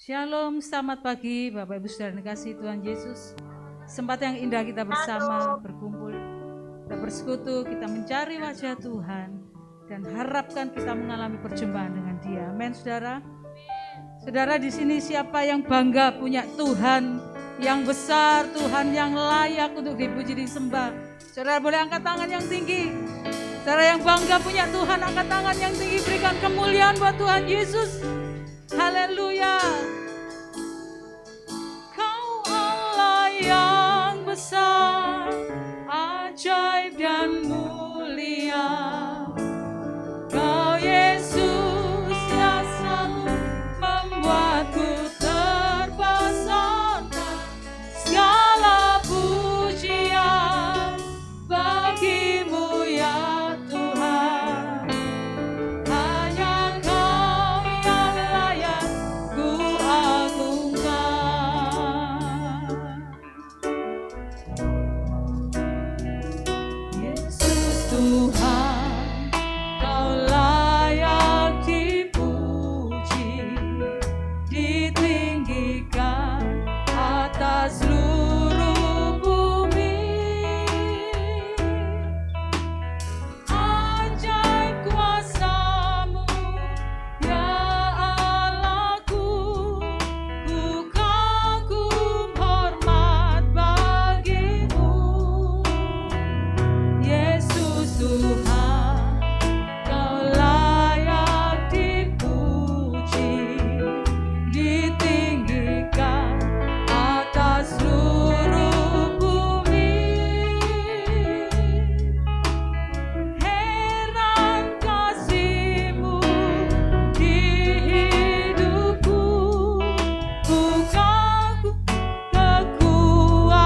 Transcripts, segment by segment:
Shalom, selamat pagi Bapak Ibu Saudara yang dikasihi Tuhan Yesus. Kesempatan yang indah kita bersama berkumpul, kita bersekutu, kita mencari wajah Tuhan dan harapkan kita mengalami perjumpaan dengan Dia. Amin, saudara. Saudara, di sini siapa yang bangga punya Tuhan yang besar, Tuhan yang layak untuk dipuji disembah? Saudara boleh angkat tangan yang tinggi. Saudara yang bangga punya Tuhan, angkat tangan yang tinggi, berikan kemuliaan buat Tuhan Yesus. Haleluya. Kau Allah yang besar, ajaib dan mulia. Kau Yesus yang selalu membuatku terpesona. Segala pujian bagimu ya Tuhan. Hanya Kau yang layak ku agungkan. Yesus Tuhan, Kau layak dipuji, ditinggikan atas seluruh bumi. Ajaib kuasa-Mu ya Allahku, ku kagum hormat bagimu. Yesus Tuhan, Kau layak dipuji, ditinggikan atas seluruh bumi. Heran kasih-Mu di hidupku, ku kagum kekuatanku.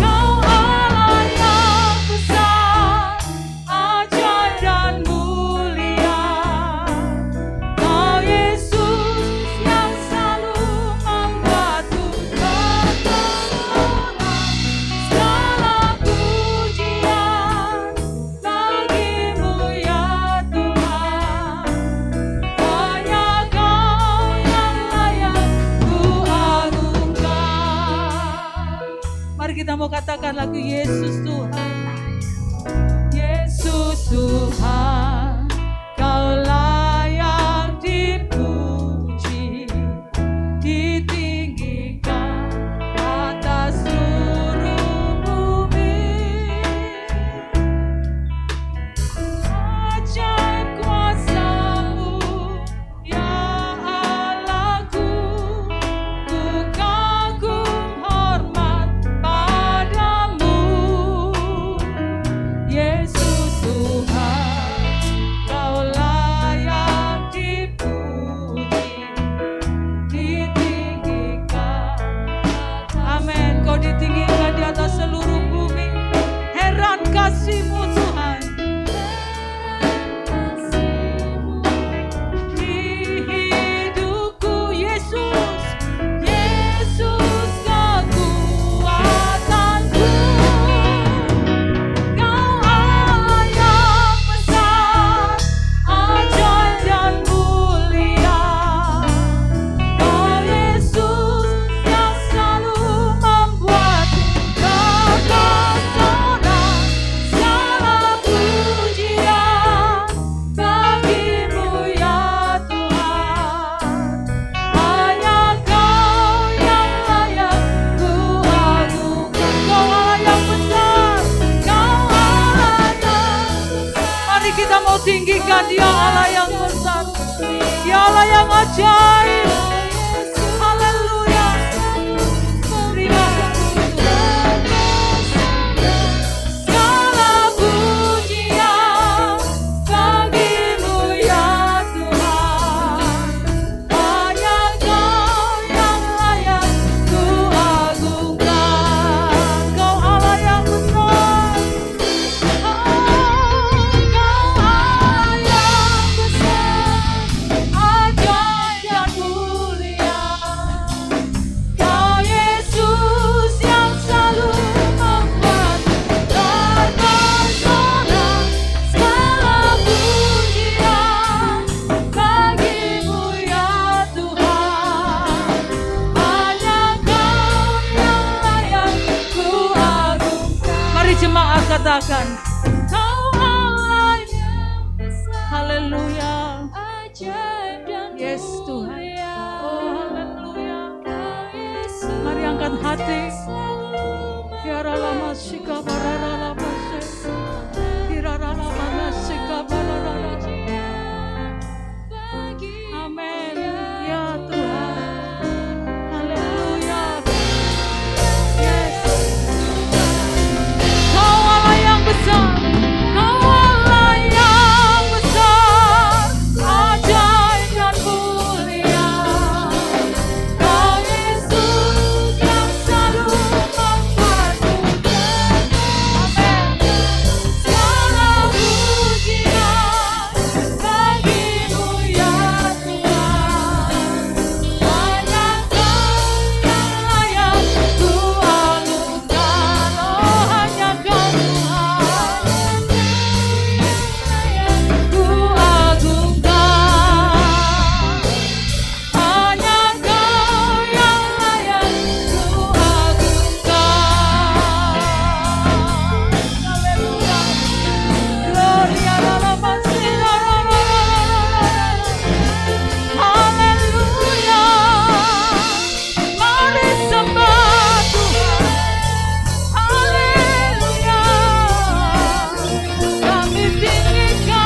Kau Allah yang besar, ajaib dan mulia. Kau Yesus yang selalu membuatku terpesona. Segala pujian bagimu ya Tuhan. Hanya Kau yang layak ku agungkan. Mari kita mau katakan lagu Yesus Tuhan. Yesus Tuhan, Kau layak dipuji, ditinggikan atas seluruh bumi. Ajaib kuasa-Mu ya Allahku, ku kagum hormat padamu. Yesus Tuhan, Kau layak dipuji, ditinggikan. Amin. Kau ditinggikan di atas seluruh bumi. Heran kasih-Mu Tuhan. Di hidupku Yesus, Yesus kekuatanku. Kau Allah yang besar, ajaib dan mulia. Kau Yesus yang selalu membuatku terpesona. Segala pujian bagimu ya Tuhan. Hanya Kau yang layak ku agungkan. Kau Allah yang besar, Kau Allah yang besar. Mari kita mau tinggikan Dia Allah yang besar, Dia Allah yang ajaib. Haleluya. Terima kasih Tuhan. Segala pujian bagimu ya Tuhan. Hanya Kau yang layak ku agungkan. Kau Allah yang besar. Kau Allah yang besar, ajaib dan mulia. jemaat katakan, Kau Allah yang besar. Haleluya. Yes Tuhan. Oh haleluya. Mari angkat hati. Tiara lama shika barara lama shika. Tiara lama shika barara lama. Amin. Ya Tuhan. Haleluya. Yes. Kau Allah yang besar. Kau Allah yang besar. Ajaib dan mulia. Kau Yesus yang selalu mempermudah. Amin. Segala pujian bagimu ya Tuhan. Hanya Kau yang layak ku agungkan. Oh hanya Kau Tuhan ku agungkan. Hanya Kau yang layak ku agungkan. Haleluya. Gloria dalam haleluya. Haleluya. Mari sembah Tuhan. Haleluya. Kami tinggikan,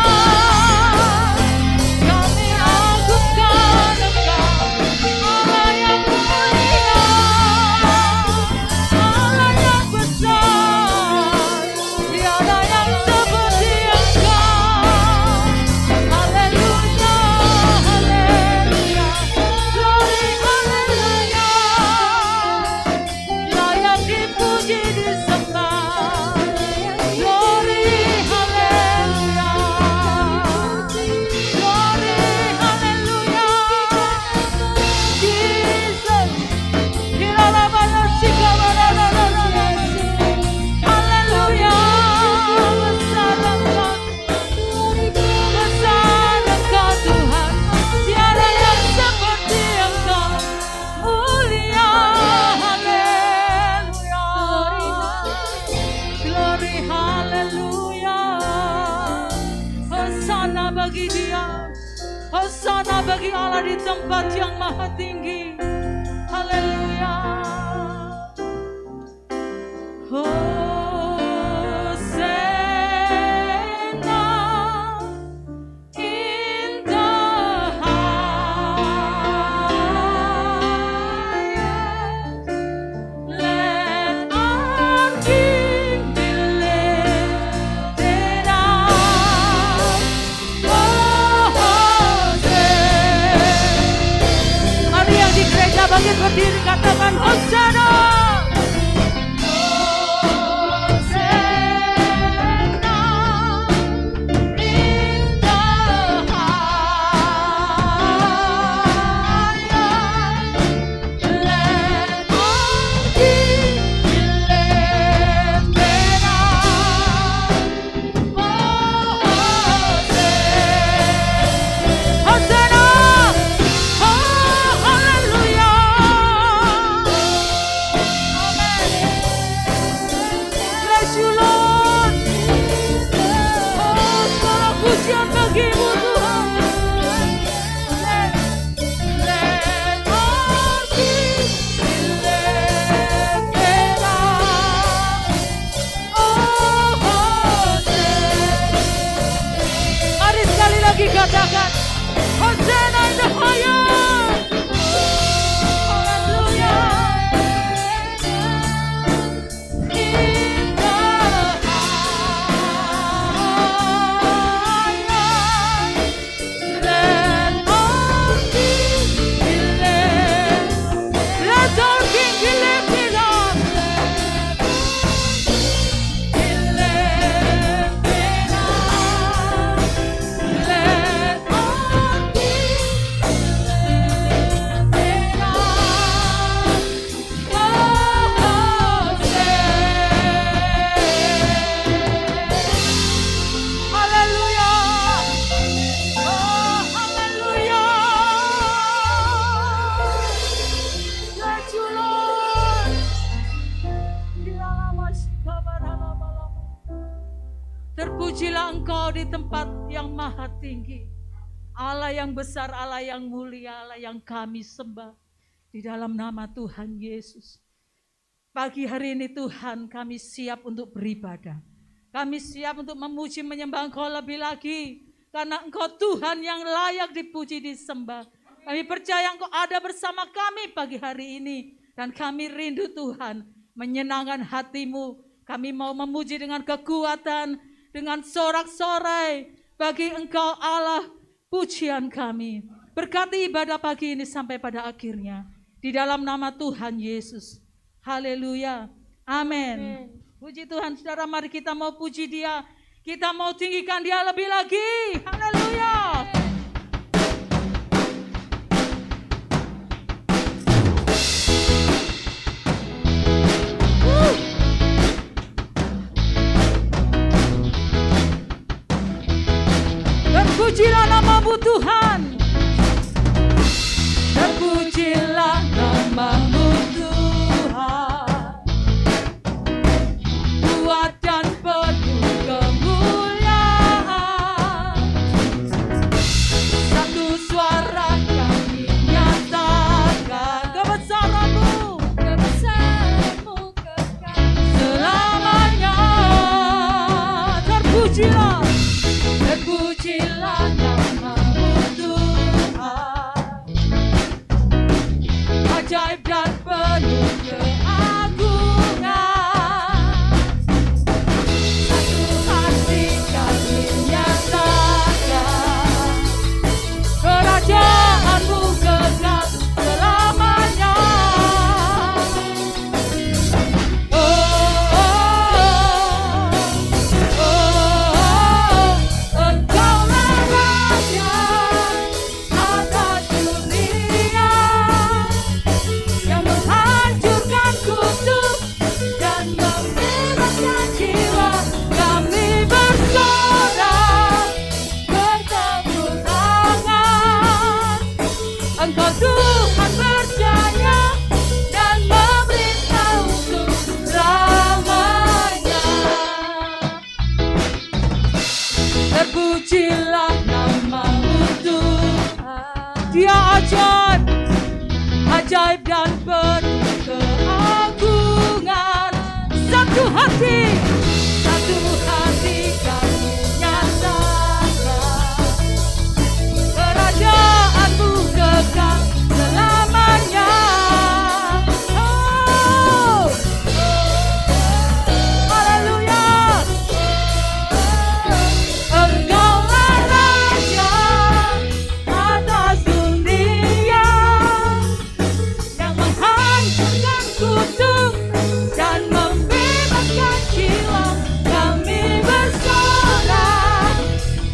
kami agungkan Engkau, Allah yang mulia, Allah yang besar, tiada yang seperti Engkau. Haleluya, haleluya, glory, haleluya, layak dipuji disembah. Glory, haleluya, glory, haleluya, Jesus. Haleluya, besar Engkau, besar Engkau Tuhan, tiada yang seperti Engkau, mulia, haleluya, glory, haleluya, hosana bagi Dia, hosana bagi Allah di tempat yang maha tinggi, haleluya. Hosanna in the highest. Let our King be lifted up. Oh, Hosanna. Mari yang di gereja bangkit berdiri katakan Hosanna. Katakan Hosanna in the highest. Hallelujah. In the Terpujilah Engkau di tempat yang maha tinggi. Allah yang besar, Allah yang mulia, Allah yang kami sembah. Di dalam nama Tuhan Yesus. Pagi hari ini Tuhan, kami siap untuk beribadah. Kami siap untuk memuji menyembah Engkau lebih lagi. Karena Engkau Tuhan yang layak dipuji disembah. Kami percaya Engkau ada bersama kami pagi hari ini. Dan kami rindu Tuhan menyenangkan hatimu. Kami mau memuji dengan kekuatan, dengan sorak-sorai. Bagi Engkau Allah pujian kami. Berkati ibadah pagi ini sampai pada akhirnya. Di dalam nama Tuhan Yesus. Haleluya. Amin. Puji Tuhan, saudara, mari kita mau puji Dia. Kita mau tinggikan Dia lebih lagi. Haleluya. Terpujilah nama-Mu Tuhan. Terpujilah nama-Mu Tuhan. Kuat dan penuh kemuliaan. Satu suara kami nyatakan kebesaran-Mu, kebesaran-Mu kekal selamanya. Terpujilah, terpujilah nama-Mu Tuhan. Ajaib dan penuh keagungan. Satu hati kami nyatakan kerajaan-Mu kekal selamanya. Oh, oh, oh, oh, Engkaulah Raja atas dunia yang menghancurkan kutub dan membebaskan jiwa. Kami bersorak bertepuk tangan. Engkau Tuhan percaya dan memerintah untuk selamanya. Terpujilah nama-Mu Tuhan. Dia ajaib, ajaib dan penuh keagungan. Satu hati kami nyatakan kerajaan-Mu kekal selamanya. Oh, haleluya. Engkaulah Raja atas dunia yang menghancurkan kutub dan membebaskan jiwa. Kami bersorak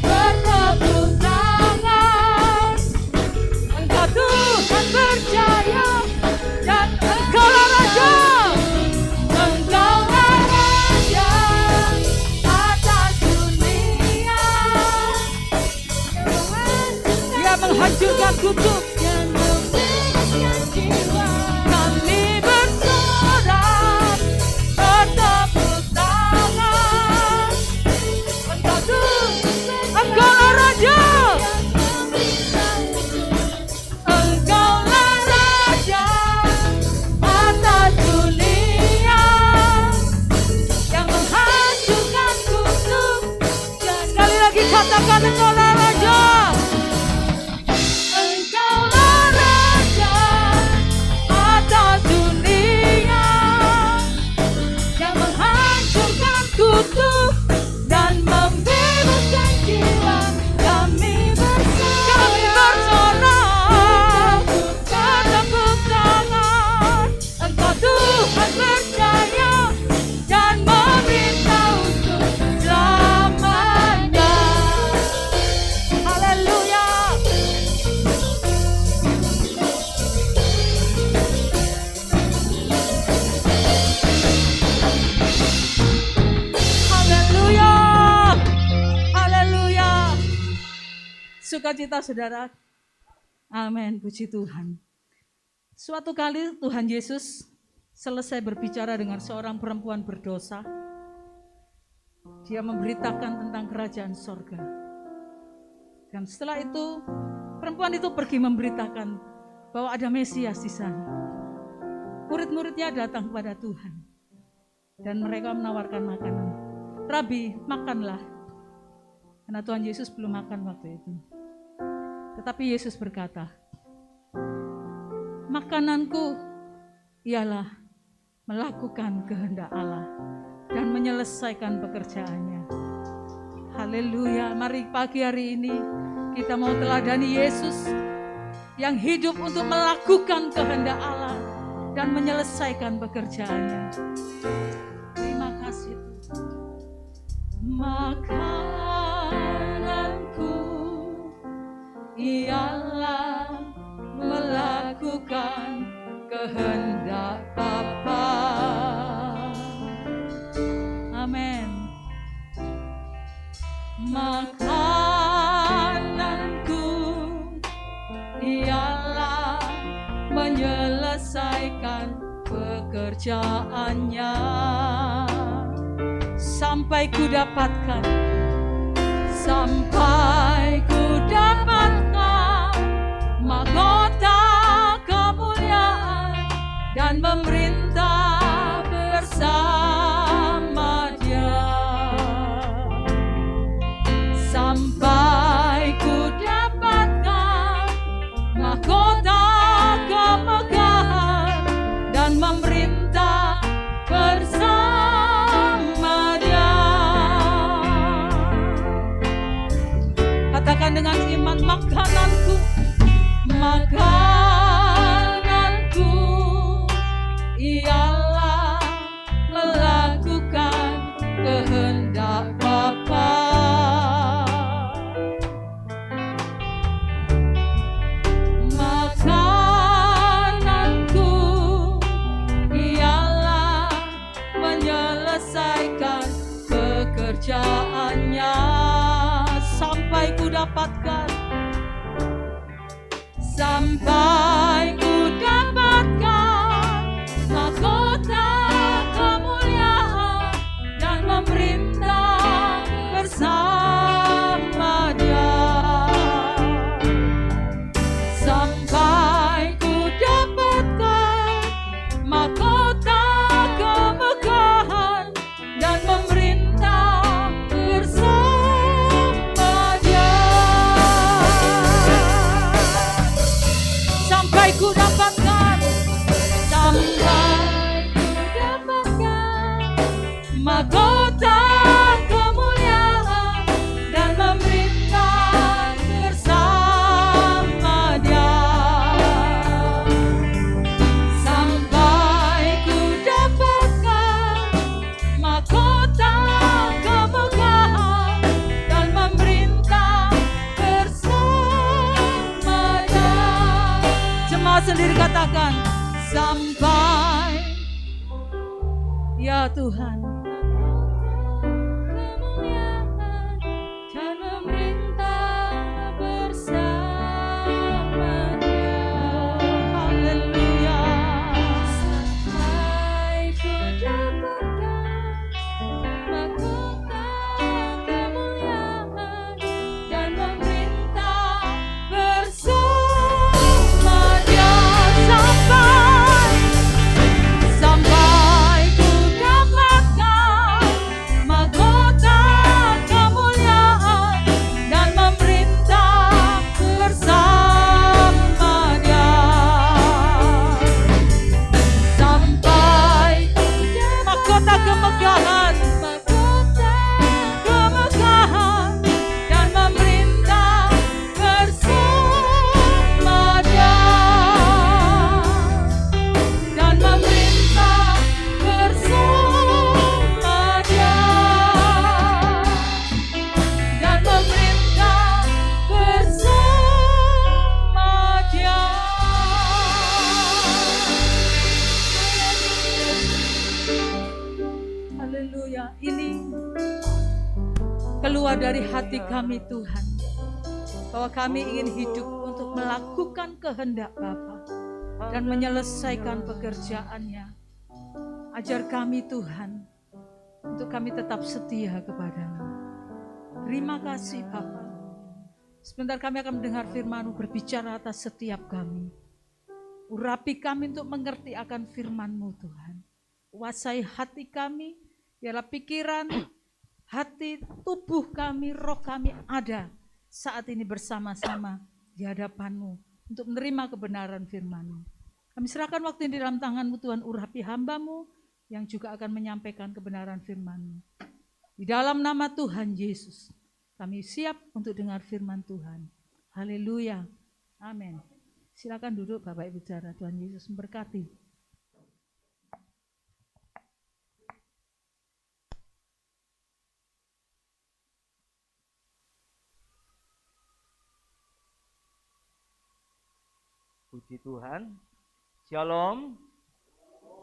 bertepuk tangan. Engkau Tuhan percaya dan Engkaulah Raja. Engkaulah Raja atas dunia yang menghancurkan kutub dan membebaskan jiwa. Kami bersorak bertepuk tangan. Engkau Tuhan, Engkaulah Raja. Engkaulah Raja atas dunia yang menghancurkan kutub. Sekali lagi katakan Engkaulah Raja. Engkaulah Raja atas dunia yang menghancurkan kutub dan membebaskan jiwa. Kami bersorak bertepuk tangan. Engkau Tuhan percaya dan memerintah untuk selamanya. Haleluya. Haleluya. Haleluya. Sukacita saudara. Amin, puji Tuhan. Suatu kali Tuhan Yesus selesai berbicara dengan seorang perempuan berdosa. Dia memberitakan tentang kerajaan sorga. Dan setelah itu, perempuan itu pergi memberitakan bahwa ada Mesias di sana. Murid-muridnya datang kepada Tuhan. Dan mereka menawarkan makanan. Rabi, makanlah. Karena Tuhan Yesus belum makan waktu itu. Tetapi Yesus berkata, makananku ialah melakukan kehendak Allah dan menyelesaikan pekerjaannya. Haleluya. Mari pagi hari ini kita mau teladani Yesus yang hidup untuk melakukan kehendak Allah dan menyelesaikan pekerjaannya. Terima kasih Tuhan. Makananku ialah melakukan kehendak Bapa. Amin. Makananku ialah menyelesaikan pekerjaannya sampai ku dapatkan, mahkota kemuliaan dan memerintah bersama Dia. Sampai ku dapatkan mahkota kemegahan dan memerintah bersama Dia. Katakan dengan iman, makananku ialah melakukan kehendak Bapa. Makananku ialah menyelesaikan pekerjaannya sampai ku dapatkan, mahkota kemuliaan dan memerintah bersama Dia. Sampai ku dapatkan mahkota kemegahan dan memerintah bersama Dia. Sampai ku dapatkan mahkota kemuliaan dan memerintah bersama Dia. Sampai ku dapatkan mahkota kemegahan dan memerintah bersama Dia. Jemaat sendiri katakan, sampai, ya Tuhan, dan memerintah bersama Dia. Haleluya. Sampai ku dapatkan mahkota kemuliaan dan memerintah bersama Dia. Sampai ku dapatkan mahkota kemuliaan dan memerintah bersama Dia. Sampai mahkota kemegahan dan memerintah bersama Dia. Dan memerintah bersama Dia. Dan memerintah bersama Dia. Haleluya. Ini keluar dari hati kami Tuhan, bahwa kami ingin hidup untuk melakukan kehendak Bapa dan menyelesaikan pekerjaannya. Ajar kami Tuhan untuk untuk kami tetap setia kepadamu. Terima kasih Bapa. Sebentar kami akan mendengar firman-Mu berbicara atas setiap kami. Urapi kami untuk mengerti akan firman-Mu Tuhan. Kuasai hati kami, biarlah pikiran, hati, tubuh kami, roh kami ada saat ini bersama-sama di hadapan-Mu untuk menerima kebenaran firman-Mu. Kami serahkan waktu ini dalam tangan-Mu Tuhan, urapi hamba-Mu yang juga akan menyampaikan kebenaran firman-Mu. Di dalam nama Tuhan Yesus, kami siap untuk dengar firman Tuhan. Haleluya. Amin. Silakan duduk Bapak Ibu Saudara, Tuhan Yesus memberkati. Puji Tuhan. Shalom.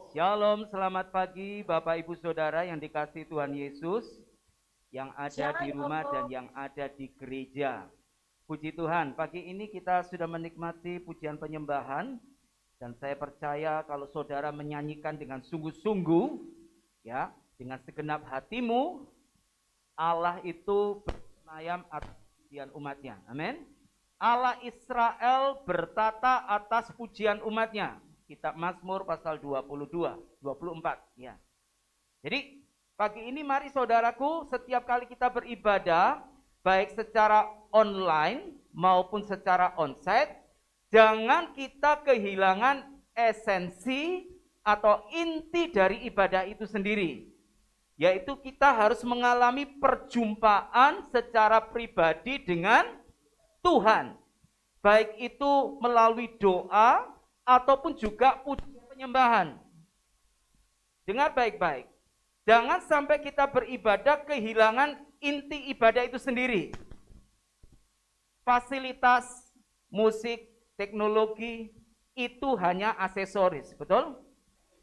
Shalom, selamat pagi Bapak Ibu Saudara yang dikasihi Tuhan Yesus, yang ada di rumah dan yang ada di gereja. Puji Tuhan, pagi ini kita sudah menikmati pujian penyembahan, dan saya percaya kalau saudara menyanyikan dengan sungguh-sungguh, ya, dengan segenap hatimu, Allah itu bersemayam atas pujian umatnya. Amin. Allah Israel bertata atas pujian umatnya. Kitab Mazmur pasal 24, ya. Jadi pagi ini mari saudaraku, setiap kali kita beribadah, baik secara online maupun secara onsite, jangan kita kehilangan esensi atau inti dari ibadah itu sendiri. Yaitu kita harus mengalami perjumpaan secara pribadi dengan Tuhan. Baik itu melalui doa ataupun juga pujian penyembahan. Dengar baik-baik. Jangan sampai kita beribadah kehilangan inti ibadah itu sendiri. Fasilitas, musik, teknologi itu hanya aksesoris, betul?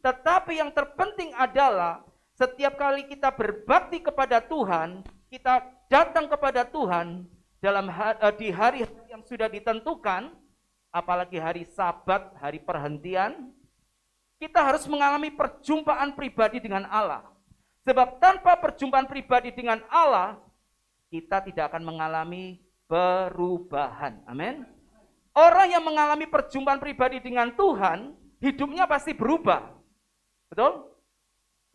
Tetapi yang terpenting adalah setiap kali kita berbakti kepada Tuhan, kita datang kepada Tuhan di hari yang sudah ditentukan, apalagi hari Sabat, hari perhentian, kita harus mengalami perjumpaan pribadi dengan Allah. Sebab tanpa perjumpaan pribadi dengan Allah, kita tidak akan mengalami perubahan. Amin. Orang yang mengalami perjumpaan pribadi dengan Tuhan, hidupnya pasti berubah. Betul?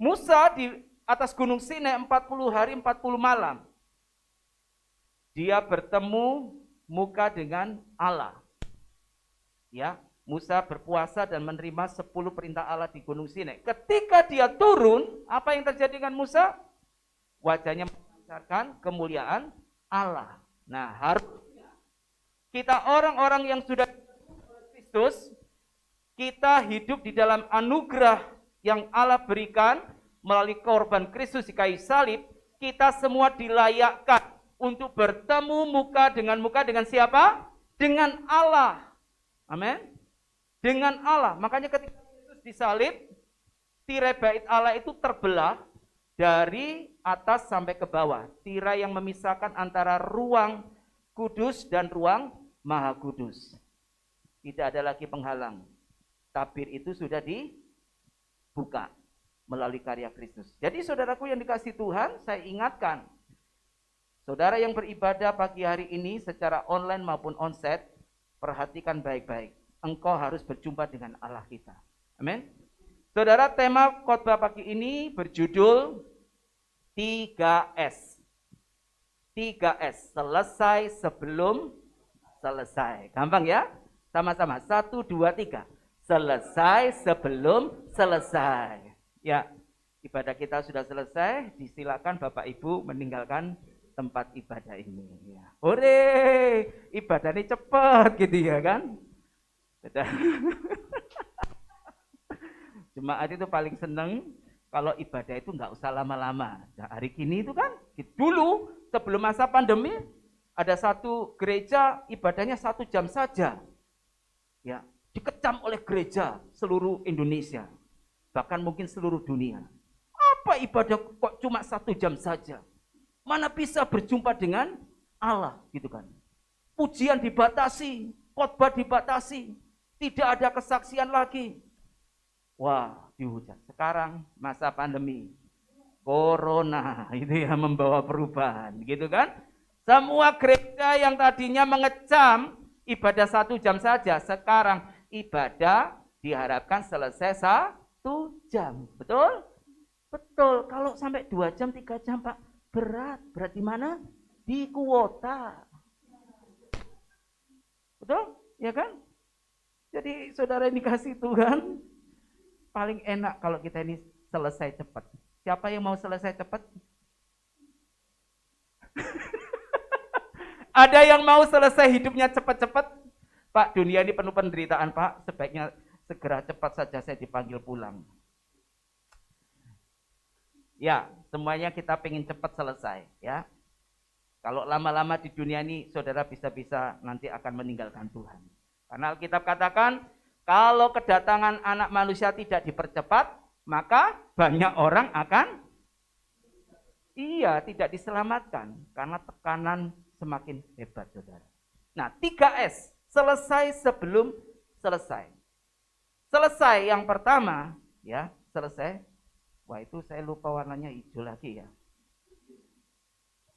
Musa di atas Gunung Sinai 40 hari 40 malam. Dia bertemu muka dengan Allah. Ya, Musa berpuasa dan menerima 10 perintah Allah di Gunung Sinai. Ketika dia turun, apa yang terjadi dengan Musa? Wajahnya memancarkan kemuliaan Allah. Nah, harusnya kita orang-orang yang sudah Kristus, kita hidup di dalam anugerah yang Allah berikan melalui korban Kristus di kayu salib. Kita semua dilayakkan untuk bertemu muka dengan siapa? Dengan Allah. Amin. Dengan Allah. Makanya ketika Yesus disalib, tirai bait Allah itu terbelah dari atas sampai ke bawah. Tirai yang memisahkan antara ruang kudus dan ruang maha kudus. Tidak ada lagi penghalang. Tabir itu sudah dibuka melalui karya Kristus. Jadi saudaraku yang dikasihi Tuhan, saya ingatkan, saudara yang beribadah pagi hari ini secara online maupun onsite, perhatikan baik-baik. Engkau harus berjumpa dengan Allah kita. Amin. Saudara, tema khotbah pagi ini berjudul 3S. 3S, selesai sebelum selesai. Gampang ya? Sama-sama, 1, 2, 3. Selesai sebelum selesai. Ya, ibadah kita sudah selesai, disilakan Bapak Ibu meninggalkan tempat ibadah ini. Ya. Hore, ibadahnya cepat gitu ya kan? Jemaat itu paling seneng kalau ibadah itu nggak usah lama-lama. Nah, hari ini itu kan, dulu sebelum masa pandemi ada satu gereja ibadahnya 1 jam saja, ya, dikecam oleh gereja seluruh Indonesia, bahkan mungkin seluruh dunia. Apa ibadah kok cuma 1 jam saja? Mana bisa berjumpa dengan Allah gitu kan? Pujian dibatasi, khotbah dibatasi. Tidak ada kesaksian lagi. Wah, dihujat. Sekarang masa pandemi. Corona itu ya membawa perubahan, gitu kan? Semua gereja yang tadinya mengecam ibadah 1 jam saja, sekarang ibadah diharapkan selesai 1 jam. Betul? Betul. Kalau sampai 2 jam, 3 jam, Pak, berat. Berat di mana? Di kuota. Betul? Ya kan? Jadi saudara yang dikasih Tuhan, paling enak kalau kita ini selesai cepat. Siapa yang mau selesai cepat? Ada yang mau selesai hidupnya cepat-cepat? Pak, dunia ini penuh penderitaan, Pak. Sebaiknya segera cepat saja saya dipanggil pulang. Ya, semuanya kita pengen cepat selesai, ya. Kalau lama-lama di dunia ini, saudara bisa-bisa nanti akan meninggalkan Tuhan. Karena Alkitab katakan, kalau kedatangan anak manusia tidak dipercepat, maka banyak orang akan tidak diselamatkan karena tekanan semakin hebat, saudara. Nah, 3S, selesai sebelum selesai. Selesai yang pertama, ya, selesai. Wah, itu saya lupa warnanya hijau lagi ya.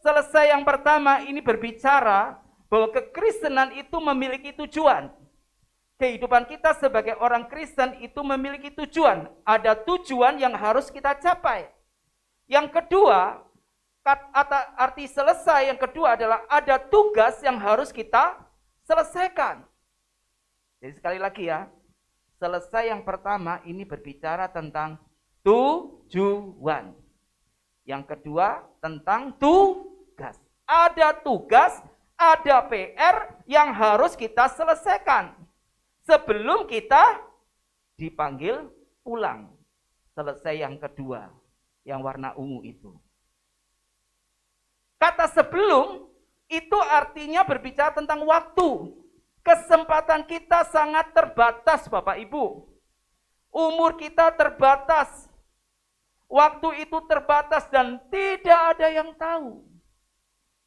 Selesai yang pertama ini berbicara bahwa kekristenan itu memiliki tujuan. Kehidupan kita sebagai orang Kristen itu memiliki tujuan. Ada tujuan yang harus kita capai. Yang kedua, arti selesai yang kedua adalah ada tugas yang harus kita selesaikan. Jadi sekali lagi ya, selesai yang pertama ini berbicara tentang tujuan. Yang kedua tentang tugas. Ada tugas, ada PR yang harus kita selesaikan sebelum kita dipanggil pulang. Selesai yang kedua, yang warna ungu itu. Kata sebelum itu artinya berbicara tentang waktu. Kesempatan kita sangat terbatas, Bapak Ibu. Umur kita terbatas. Waktu itu terbatas dan tidak ada yang tahu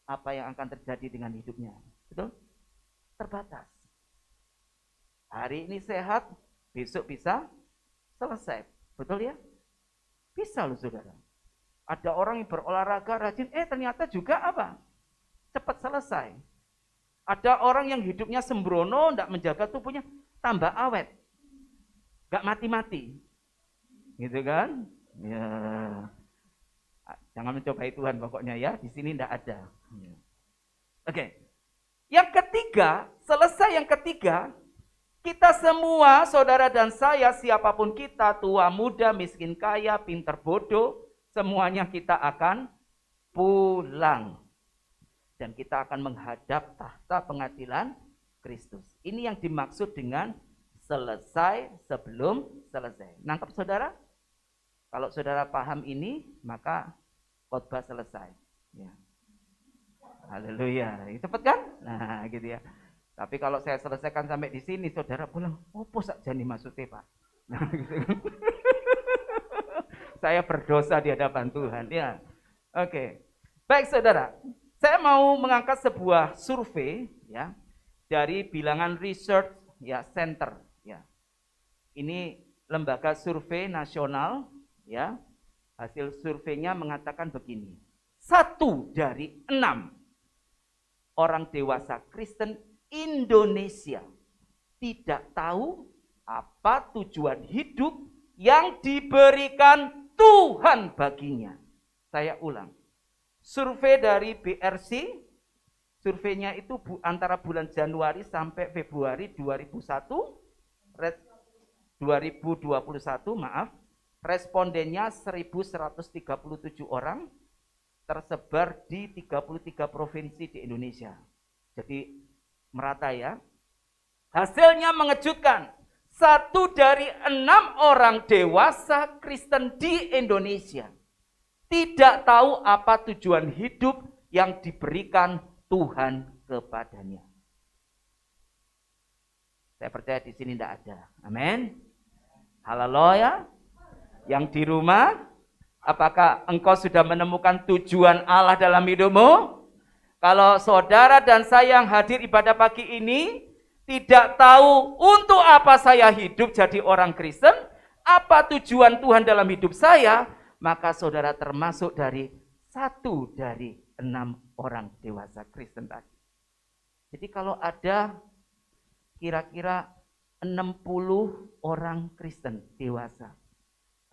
apa yang akan terjadi dengan hidupnya. Betul? Terbatas. Hari ini sehat, besok bisa selesai. Betul ya? Bisa loh saudara. Ada orang yang berolahraga rajin, ternyata juga apa? Cepat selesai. Ada orang yang hidupnya sembrono, tidak menjaga tubuhnya, tambah awet. Gak mati-mati. Gitu kan? Ya. Jangan mencobai Tuhan pokoknya ya, di sini tidak ada. Oke. Yang ketiga, selesai yang ketiga, kita semua, saudara dan saya, siapapun kita, tua, muda, miskin, kaya, pintar, bodoh, semuanya kita akan pulang. Dan kita akan menghadap tahta pengadilan Kristus. Ini yang dimaksud dengan selesai sebelum selesai. Nangkep saudara? Kalau saudara paham ini, maka khotbah selesai. Ya. Haleluya. Cepet kan? Nah, gitu ya. Tapi kalau saya selesaikan sampai di sini, saudara pulang, opo saja nih maksudnya, Pak? Nah, gitu. Saya berdosa di hadapan Tuhan, ya. Oke. Baik, saudara. Saya mau mengangkat sebuah survei, ya, dari Bilangan Research, ya, Center, ya. Ini lembaga survei nasional, ya. Hasil surveinya mengatakan begini. 1 dari 6 orang dewasa Kristen Indonesia tidak tahu apa tujuan hidup yang diberikan Tuhan baginya. Saya ulang. Survei dari BRC, surveinya itu antara bulan Januari sampai Februari 2021, respondennya 1.137 orang, tersebar di 33 provinsi di Indonesia. Jadi merata ya. Hasilnya mengejutkan. 1 dari 6 orang dewasa Kristen di Indonesia tidak tahu apa tujuan hidup yang diberikan Tuhan kepadanya. Saya percaya di sini tidak ada. Amin. Haleluya. Yang di rumah, apakah engkau sudah menemukan tujuan Allah dalam hidupmu? Kalau saudara dan saya yang hadir ibadah pagi ini tidak tahu untuk apa saya hidup jadi orang Kristen, apa tujuan Tuhan dalam hidup saya, maka saudara termasuk dari 1 dari 6 orang dewasa Kristen tadi. Jadi kalau ada kira-kira 60 orang Kristen dewasa,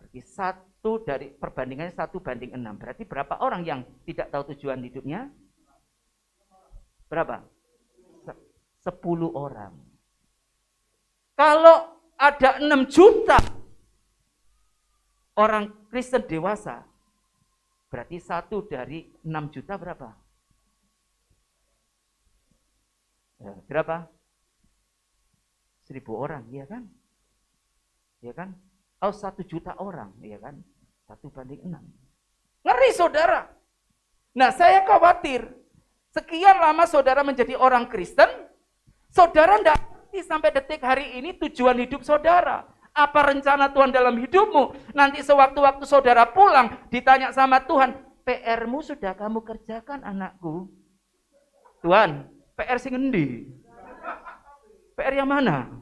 berarti 1 dari perbandingannya 1:6. Berarti berapa orang yang tidak tahu tujuan hidupnya? Berapa? 10 orang. Kalau ada 6 juta orang Kristen dewasa, berarti 1 dari 6 juta berapa? Berapa? 1000 orang, iya kan? Iya kan? 1 juta orang, iya kan? 1:6. Ngeri saudara. Nah, saya khawatir sekian lama saudara menjadi orang Kristen, saudara tidak ngerti sampai detik hari ini tujuan hidup saudara. Apa rencana Tuhan dalam hidupmu? Nanti sewaktu-waktu saudara pulang, ditanya sama Tuhan, PR-mu sudah kamu kerjakan anakku? Tuhan, PR sing endi? PR yang mana?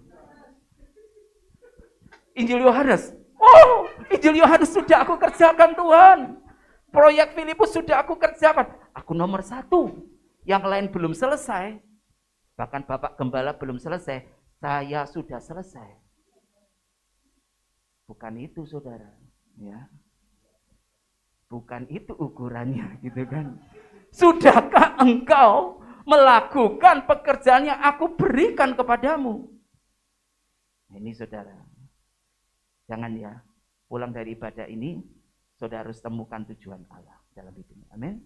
Injil Yohanes. Oh, Injil Yohanes sudah aku kerjakan Tuhan. Proyek Filipus sudah aku kerjakan. Aku nomor 1. Yang lain belum selesai. Bahkan Bapak Gembala belum selesai. Saya sudah selesai. Bukan itu saudara, ya. Bukan itu ukurannya, gitu kan. Sudahkah engkau melakukan pekerjaan yang aku berikan kepadamu? Ini saudara, jangan ya, pulang dari ibadah ini, saudara harus temukan tujuan Allah dalam hidupmu. Amin.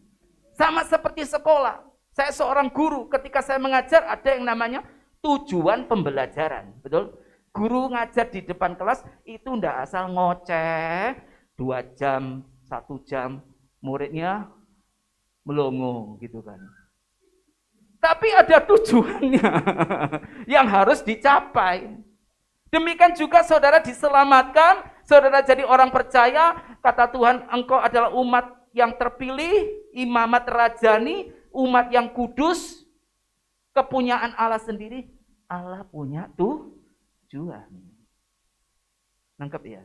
Sama seperti sekolah, saya seorang guru, ketika saya mengajar ada yang namanya tujuan pembelajaran, betul? Guru ngajar di depan kelas itu ndak asal ngoceh 2 jam, 1 jam, muridnya melongo gitu kan. Tapi ada tujuannya yang harus dicapai. Demikian juga saudara diselamatkan, saudara jadi orang percaya, kata Tuhan, engkau adalah umat yang terpilih, imamat rajani, umat yang kudus, kepunyaan Allah sendiri. Allah punya tujuan. Nangkep ya?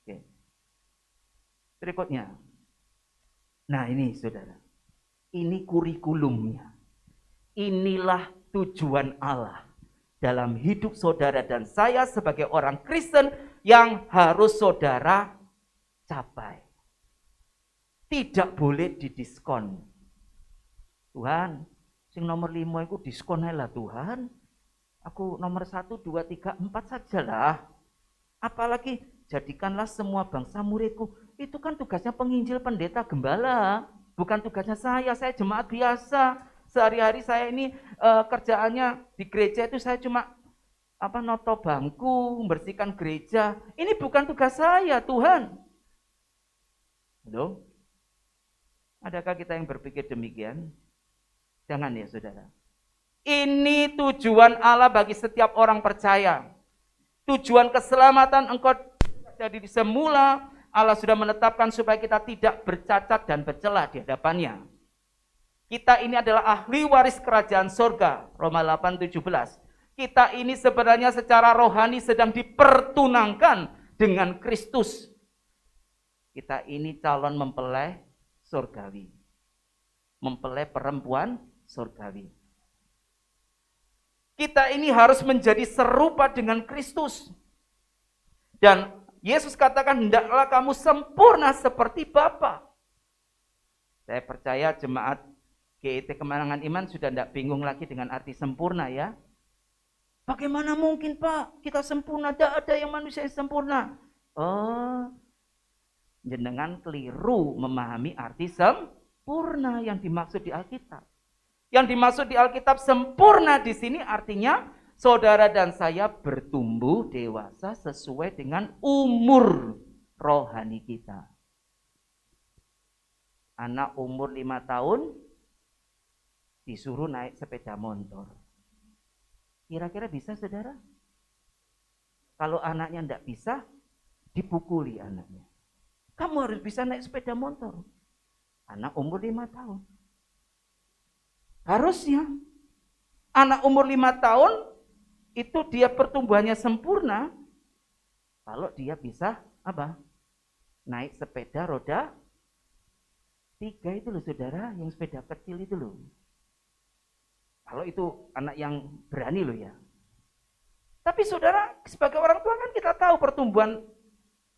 Oke. Berikutnya. Nah ini saudara, ini kurikulumnya. Inilah tujuan Allah dalam hidup saudara dan saya sebagai orang Kristen yang harus saudara capai. Tidak boleh didiskon. Tuhan, sing nomor 5 itu diskon lah Tuhan. Aku nomor 1, 2, 3, 4 sajalah. Apalagi jadikanlah semua bangsa muridku. Itu kan tugasnya penginjil, pendeta, gembala. Bukan tugasnya saya jemaat biasa. Sehari-hari saya ini kerjaannya di gereja itu saya cuma noto bangku, membersihkan gereja. Ini bukan tugas saya, Tuhan. Loh? Adakah kita yang berpikir demikian? Jangan ya saudara. Ini tujuan Allah bagi setiap orang percaya. Tujuan keselamatan engkau jadi semula Allah sudah menetapkan supaya kita tidak bercacat dan bercela di hadapannya. Kita ini adalah ahli waris kerajaan sorga, Roma 8:17. Kita ini sebenarnya secara rohani sedang dipertunangkan dengan Kristus. Kita ini calon mempelai surgawi. Mempelai perempuan surgawi. Kita ini harus menjadi serupa dengan Kristus. Dan Yesus katakan, hendaklah kamu sempurna seperti Bapa. Saya percaya jemaat GET Kemenangan Iman sudah tidak bingung lagi dengan arti sempurna ya. Bagaimana mungkin Pak, kita sempurna, tidak ada yang manusia yang sempurna. Oh, jenengan keliru memahami arti sempurna yang dimaksud di Alkitab. Yang dimaksud di Alkitab sempurna di sini artinya saudara dan saya bertumbuh dewasa sesuai dengan umur rohani kita. Anak umur 5 tahun disuruh naik sepeda motor. Kira-kira bisa saudara? Kalau anaknya tidak bisa, dipukuli anaknya. Kamu harus bisa naik sepeda motor. Anak umur 5 tahun. Harusnya anak umur 5 tahun itu dia pertumbuhannya sempurna kalau dia bisa apa? naik sepeda roda 3 itu loh saudara, yang sepeda kecil itu loh. Kalau itu anak yang berani loh ya. Tapi saudara, sebagai orang tua kan kita tahu pertumbuhan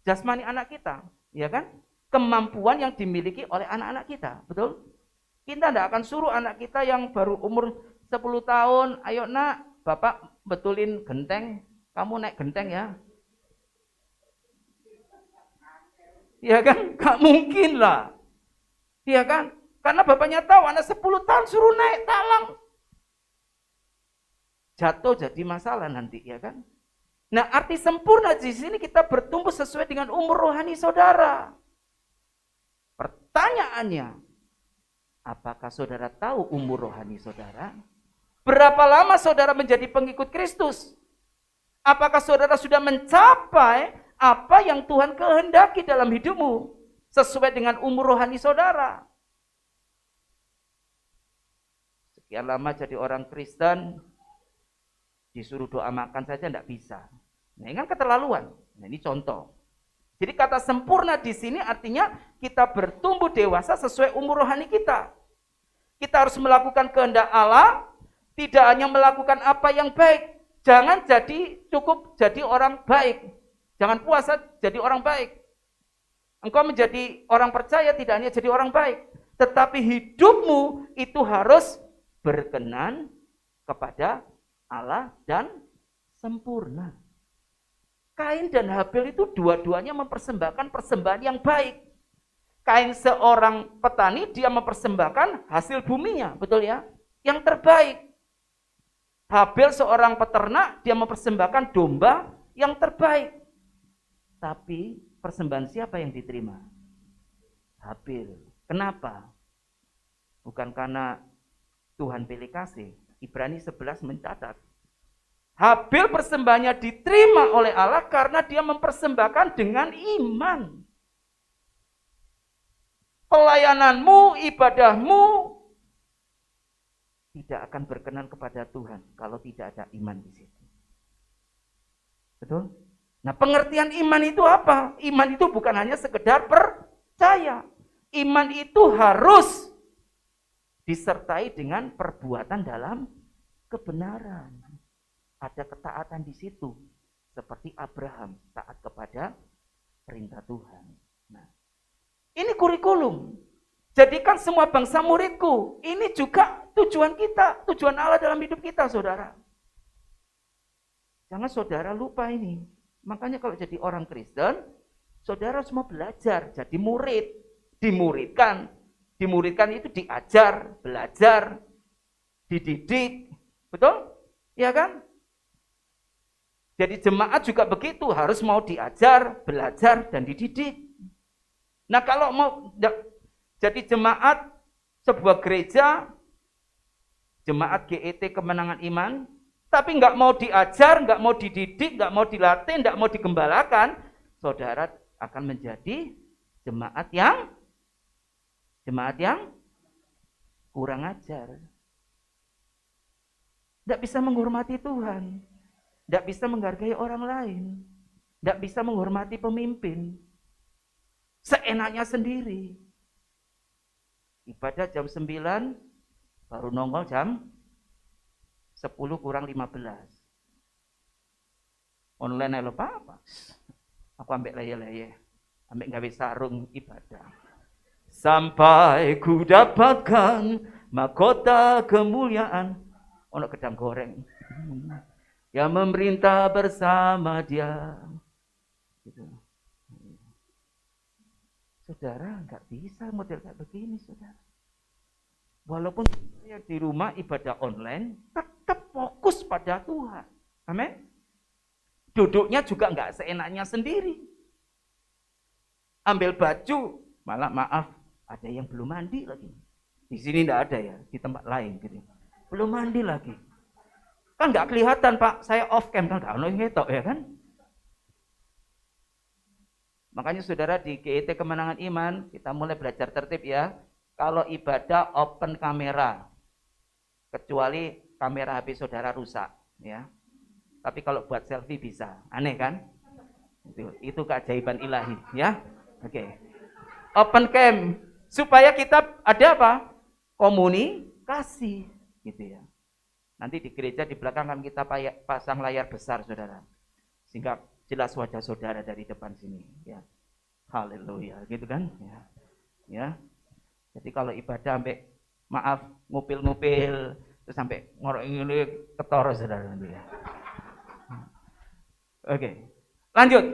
jasmani anak kita, ya kan? Kemampuan yang dimiliki oleh anak-anak kita, betul? Kita tidak akan suruh anak kita yang baru umur 10 tahun, ayo nak, bapak betulin genteng, kamu naik genteng ya. Ya kan? Gak mungkin lah. Ya kan? Karena bapaknya tahu anak 10 tahun suruh naik talang. Jatuh jadi masalah nanti, ya kan? Nah, arti sempurna di sini kita bertumbuh sesuai dengan umur rohani saudara. Pertanyaannya, apakah saudara tahu umur rohani saudara? Berapa lama saudara menjadi pengikut Kristus? Apakah saudara sudah mencapai apa yang Tuhan kehendaki dalam hidupmu? Sesuai dengan umur rohani saudara. Sekian lama jadi orang Kristen, disuruh doa makan saja tidak bisa. Nah, ini kan keterlaluan. Nah, ini contoh. Jadi kata sempurna di sini artinya kita bertumbuh dewasa sesuai umur rohani kita. Kita harus melakukan kehendak Allah, tidak hanya melakukan apa yang baik. Jangan cukup jadi orang baik. Jangan puasa jadi orang baik. Engkau menjadi orang percaya tidak hanya jadi orang baik, tetapi hidupmu itu harus berkenan kepada Allah dan sempurna. Kain dan Habel itu dua-duanya mempersembahkan persembahan yang baik. Kain seorang petani, dia mempersembahkan hasil buminya, betul ya? Yang terbaik. Habel seorang peternak, dia mempersembahkan domba yang terbaik. Tapi persembahan siapa yang diterima? Habel. Kenapa? Bukan karena Tuhan pilih kasih. Ibrani 11 mencatat. Habel persembahannya diterima oleh Allah karena dia mempersembahkan dengan iman. Pelayananmu, ibadahmu tidak akan berkenan kepada Tuhan kalau tidak ada iman di situ. Betul? Nah, pengertian iman itu apa? Iman itu bukan hanya sekedar percaya. Iman itu harus disertai dengan perbuatan dalam kebenaran. Ada ketaatan di situ. Seperti Abraham taat kepada perintah Tuhan. Nah, ini kurikulum. Jadikan semua bangsa muridku. Ini juga tujuan kita, tujuan Allah dalam hidup kita, saudara. Jangan saudara lupa ini. Makanya kalau jadi orang Kristen, saudara harus mau belajar, jadi murid, dimuridkan. Dimuridkan itu diajar, belajar, dididik. Betul? Ya kan? Jadi jemaat juga begitu, harus mau diajar, belajar, dan dididik. Nah, kalau mau jadi jemaat sebuah gereja, jemaat GET Kemenangan Iman, tapi nggak mau diajar, nggak mau dididik, nggak mau dilatih, nggak mau digembalakan, saudara akan menjadi jemaat yang kurang ajar. Nggak bisa menghormati Tuhan, nggak bisa menghargai orang lain, nggak bisa menghormati pemimpin, seenaknya sendiri. Ibadah jam 9, baru nongol jam 10 kurang 15. Online lo apa? Aku ambil leye-leye, ambil gawe sarung ibadah. Sampai ku dapatkan mahkota kemuliaan. Ono gedang goreng. Yang memerintah bersama dia. Gitu. Saudara, nggak bisa model kayak begini, saudara. Walaupun saya di rumah ibadah online, tetap fokus pada Tuhan. Amin. Duduknya juga nggak seenaknya sendiri. Ambil baju, malah maaf, ada yang belum mandi lagi. Di sini nggak ada ya, di tempat lain gitu. Belum mandi lagi. Kan nggak kelihatan Pak, saya off cam kan nggak ngetok ya kan. Makanya saudara di GET Kemenangan Iman, kita mulai belajar tertib ya. Kalau ibadah open kamera, kecuali kamera HP saudara rusak, ya. Tapi kalau buat selfie bisa, aneh kan? Itu keajaiban ilahi, ya. Oke. Open camp supaya kita ada apa? Komunikasi gitu ya. Nanti di gereja di belakang kan kita pasang layar besar, Saudara. Sehingga jelas wajah saudara dari depan sini, ya. Haleluya, gitu kan? Ya. Ya. Jadi kalau ibadah sampai maaf ngupil-ngupil terus sampai ngorok ini ketoro Saudara nanti ya. Oke. Lanjut.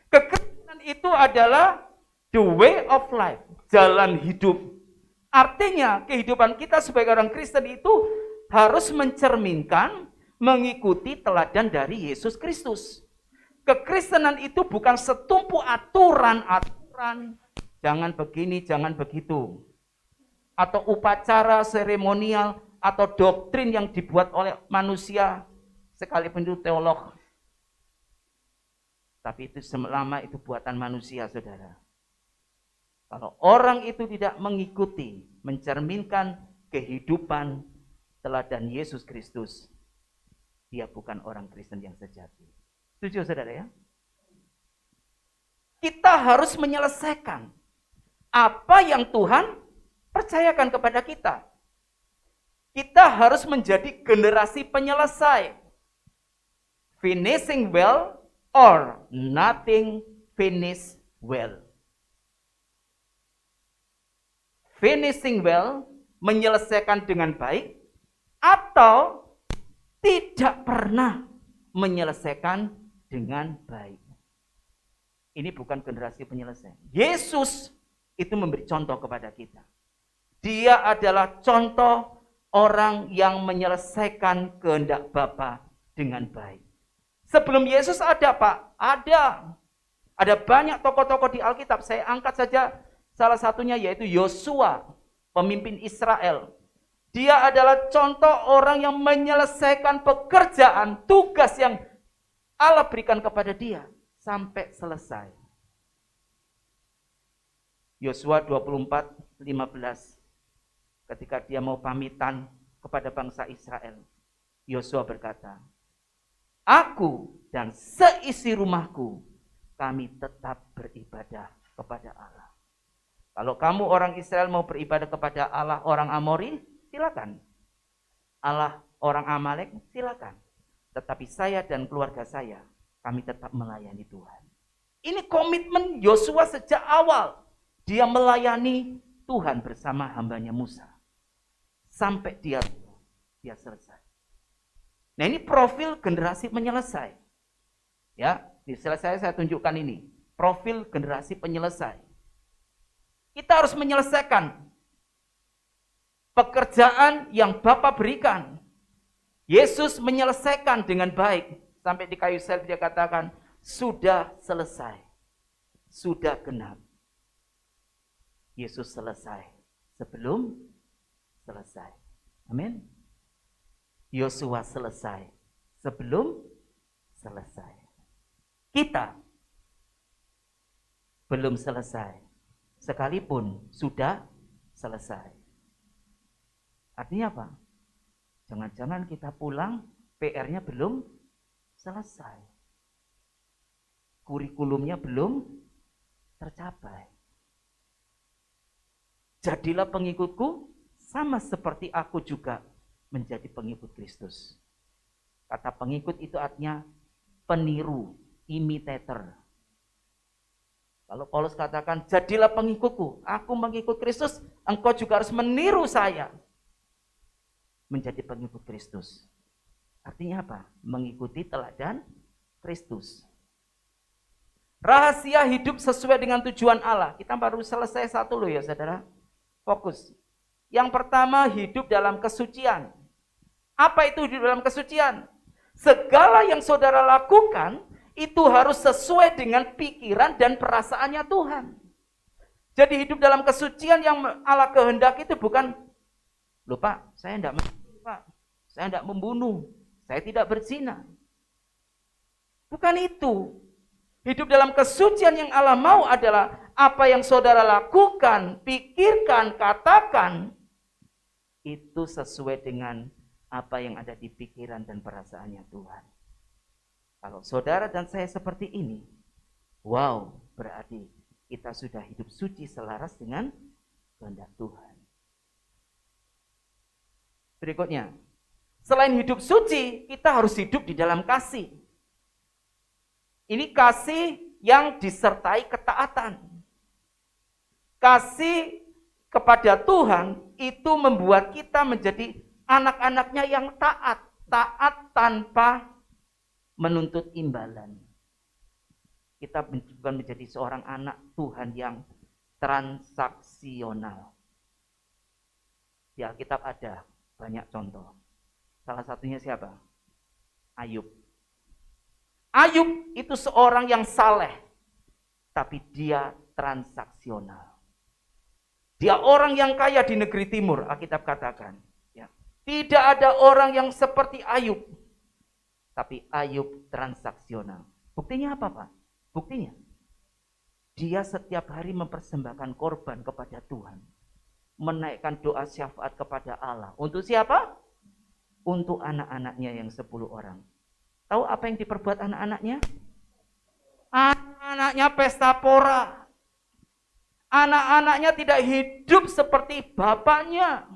Kekristenan itu adalah the way of life, jalan hidup. Artinya kehidupan kita sebagai orang Kristen itu harus mencerminkan, mengikuti teladan dari Yesus Kristus. Kekristenan itu bukan setumpu aturan-aturan, jangan begini, jangan begitu. Atau upacara seremonial, atau doktrin yang dibuat oleh manusia, sekalipun itu teolog. Tapi itu selama itu buatan manusia, Saudara. Kalau orang itu tidak mengikuti, mencerminkan kehidupan teladan Yesus Kristus, dia bukan orang Kristen yang sejati. Setuju, Saudara ya? Kita harus menyelesaikan apa yang Tuhan percayakan kepada kita. Kita harus menjadi generasi penyelesai. Finishing well or nothing finish well. Finishing well, menyelesaikan dengan baik, atau tidak pernah menyelesaikan dengan baik. Ini bukan generasi penyelesai. Yesus itu memberi contoh kepada kita. Dia adalah contoh orang yang menyelesaikan kehendak Bapa dengan baik. Sebelum Yesus ada, Pak? Ada. Ada banyak tokoh-tokoh di Alkitab. Saya angkat saja salah satunya yaitu Yosua, pemimpin Israel. Dia adalah contoh orang yang menyelesaikan pekerjaan, tugas yang Allah berikan kepada dia sampai selesai. Yosua 24:15, ketika dia mau pamitan kepada bangsa Israel, Yosua berkata, "Aku dan seisi rumahku, kami tetap beribadah kepada Allah." Kalau kamu orang Israel mau beribadah kepada Allah orang Amori, silakan. Allah orang Amalek, silakan. Tetapi saya dan keluarga saya, kami tetap melayani Tuhan. Ini komitmen Yosua sejak awal. Dia melayani Tuhan bersama hambanya Musa. Sampai dia selesai. Nah, ini profil generasi penyelesai. Ya, di selesai saya tunjukkan ini. Profil generasi penyelesai. Kita harus menyelesaikan pekerjaan yang Bapa berikan. Yesus menyelesaikan dengan baik. Sampai di kayu salib dia katakan, sudah selesai. Sudah genap. Yesus selesai sebelum selesai. Amin. Yosua selesai sebelum selesai. Kita belum selesai sekalipun sudah selesai. Artinya apa? Jangan-jangan kita pulang PR-nya belum selesai. Kurikulumnya belum tercapai. Jadilah pengikutku sama seperti aku juga menjadi pengikut Kristus. Kata pengikut itu artinya peniru, imitator. Kalau Paulus katakan, jadilah pengikutku, aku mengikut Kristus, engkau juga harus meniru saya. Menjadi pengikut Kristus. Artinya apa? Mengikuti teladan Kristus. Rahasia hidup sesuai dengan tujuan Allah. Kita baru selesai satu loh ya saudara. Fokus. Yang pertama, hidup dalam kesucian. Apa itu hidup dalam kesucian? Segala yang saudara lakukan itu harus sesuai dengan pikiran dan perasaannya Tuhan. Jadi hidup dalam kesucian yang Allah kehendaki itu bukan, loh Pak, saya tidak membunuh, saya tidak berzina. Bukan itu. Hidup dalam kesucian yang Allah mau adalah apa yang saudara lakukan, pikirkan, katakan, itu sesuai dengan apa yang ada di pikiran dan perasaannya Tuhan. Kalau saudara dan saya seperti ini, wow, berarti kita sudah hidup suci selaras dengan kehendak Tuhan. Berikutnya, selain hidup suci, kita harus hidup di dalam kasih. Ini kasih yang disertai ketaatan. Kasih kepada Tuhan itu membuat kita menjadi anak-anaknya yang taat. Taat tanpa menuntut imbalan. Kita bukan menjadi seorang anak Tuhan yang transaksional. Di Alkitab ada banyak contoh. Salah satunya siapa? Ayub. Ayub itu seorang yang saleh, tapi dia transaksional. Dia orang yang kaya di negeri timur, Alkitab katakan. Ya. Tidak ada orang yang seperti Ayub, tapi Ayub transaksional. Buktinya apa, Pak? Buktinya, dia setiap hari mempersembahkan korban kepada Tuhan. Menaikkan doa syafaat kepada Allah. Untuk siapa? Untuk anak-anaknya yang 10 orang. Tahu apa yang diperbuat anak-anaknya? Anak-anaknya pesta pora. Anak-anaknya tidak hidup seperti bapaknya.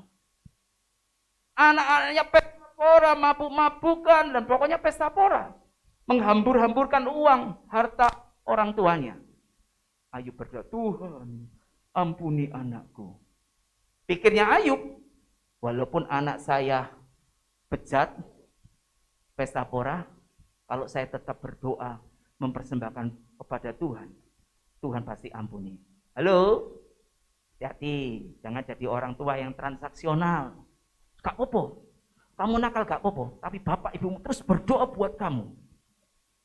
Anak-anaknya pesta pora, mabuk-mabukan, dan pokoknya pesta pora. Menghambur-hamburkan uang, harta orang tuanya. Ayub berdoa, Tuhan, ampuni anakku. Pikirnya Ayub, walaupun anak saya bejat, pesta pora, kalau saya tetap berdoa, mempersembahkan kepada Tuhan, Tuhan pasti ampuni. Halo, hati-hati, jangan jadi orang tua yang transaksional. Gak apa-apa, kamu nakal gak apa-apa, tapi bapak ibumu terus berdoa buat kamu,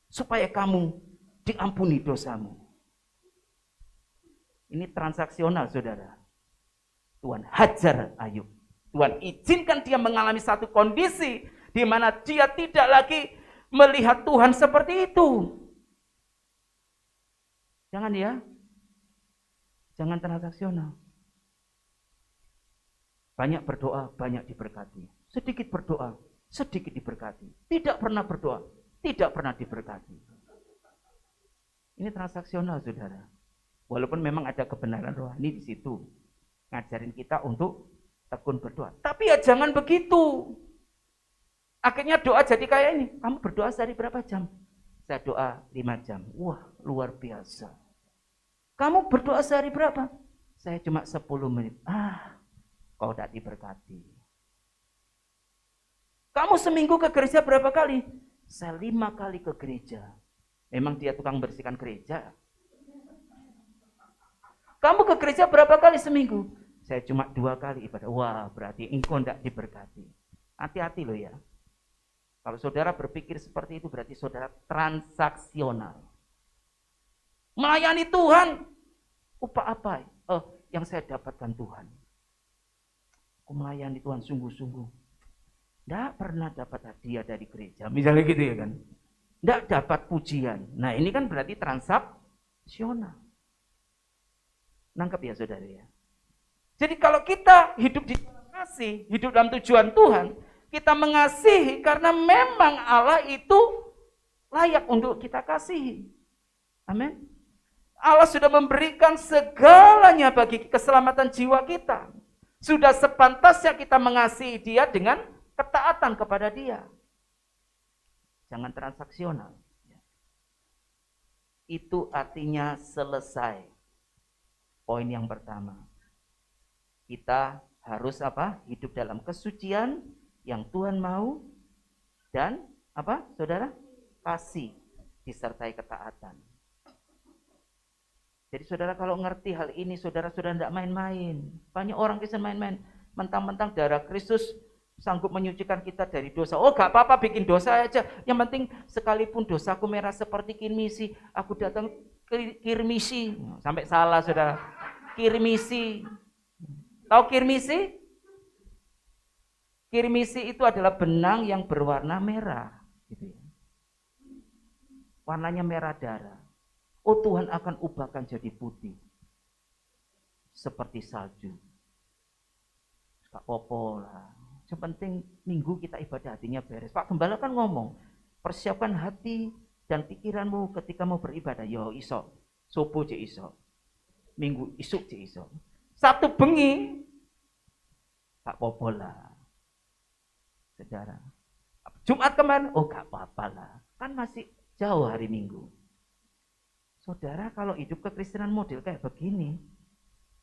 supaya kamu diampuni dosamu. Ini transaksional, saudara. Tuhan hajar Ayub. Tuhan izinkan dia mengalami satu kondisi di mana dia tidak lagi melihat Tuhan seperti itu. Jangan ya. Jangan transaksional. Banyak berdoa, banyak diberkati. Sedikit berdoa, sedikit diberkati. Tidak pernah berdoa, tidak pernah diberkati. Ini transaksional, saudara. Walaupun memang ada kebenaran rohani di situ. Ngajarin kita untuk tekun berdoa. Tapi ya jangan begitu. Akhirnya doa jadi kayak ini. Kamu berdoa sehari berapa jam? Saya doa 5 jam. Wah, luar biasa. Kamu berdoa sehari berapa? Saya cuma 10 menit. Kau tidak diberkati. Kamu seminggu ke gereja berapa kali? Saya 5 kali ke gereja. Memang dia tukang bersihkan gereja. Kamu ke gereja berapa kali seminggu? Saya cuma 2 kali ibadah. Wah, berarti engkau tidak diberkati. Hati-hati loh ya. Kalau saudara berpikir seperti itu, berarti saudara transaksional. Melayani Tuhan, upah apa? Yang saya dapatkan Tuhan. Aku melayani Tuhan sungguh-sungguh. Tidak pernah dapat hadiah dari gereja. Misalnya gitu ya kan. Tidak dapat pujian. Nah ini kan berarti transaksional. Nangkep ya saudara ya. Jadi kalau kita hidup di dalam kasih, hidup dalam tujuan Tuhan, kita mengasihi karena memang Allah itu layak untuk kita kasihi. Amin. Allah sudah memberikan segalanya bagi keselamatan jiwa kita. Sudah sepantasnya kita mengasihi Dia dengan ketaatan kepada Dia. Jangan transaksional. Itu artinya selesai. Poin yang pertama. Kita harus apa? Hidup dalam kesucian yang Tuhan mau dan apa? Saudara? Kasih disertai ketaatan. Jadi saudara kalau ngerti hal ini, saudara sudah tidak main-main. Banyak orang Kristen main-main. Mentang-mentang darah Kristus sanggup menyucikan kita dari dosa. Oh gak apa-apa bikin dosa aja. Yang penting sekalipun dosaku merah seperti kirmisi, aku datang kirmisi. Sampai salah saudara. Kirmisi. Tahu kirmisi? Kirmisi itu adalah benang yang berwarna merah. Gitu ya. Warnanya merah darah. Oh Tuhan akan ubahkan jadi putih. Seperti salju. Gak apa-apa lah. Yang penting minggu kita ibadah hatinya beres. Pak Gembala kan ngomong, persiapkan hati dan pikiranmu ketika mau beribadah. Yo iso, sopo je iso. Minggu isuk cek iso. Sabtu bengi gak apa-apa lah. Saudara. Jumat kemarin, oh gak apa-apa lah. Kan masih jauh hari Minggu. Saudara, kalau hidup kekristenan model kayak begini,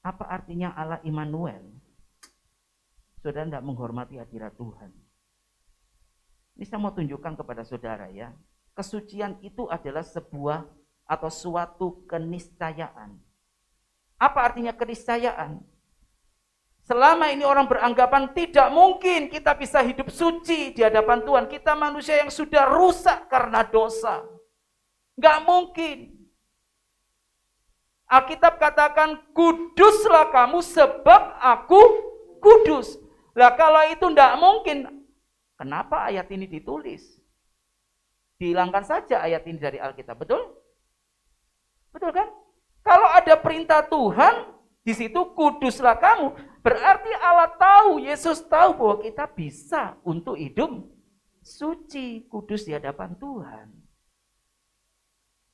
apa artinya Allah Immanuel? Saudara tidak menghormati hadirat Tuhan. Ini saya mau tunjukkan kepada saudara ya. Kesucian itu adalah sebuah atau suatu keniscayaan. Apa artinya keniscayaan? Selama ini orang beranggapan tidak mungkin kita bisa hidup suci di hadapan Tuhan. Kita manusia yang sudah rusak karena dosa. Nggak mungkin. Alkitab katakan, kuduslah kamu sebab aku kudus. Lah kalau itu nggak mungkin, kenapa ayat ini ditulis? Dihilangkan saja ayat ini dari Alkitab, betul? Betul kan? Kalau ada perintah Tuhan, di situ kuduslah kamu. Berarti Allah tahu, Yesus tahu bahwa kita bisa untuk hidup suci, kudus di hadapan Tuhan.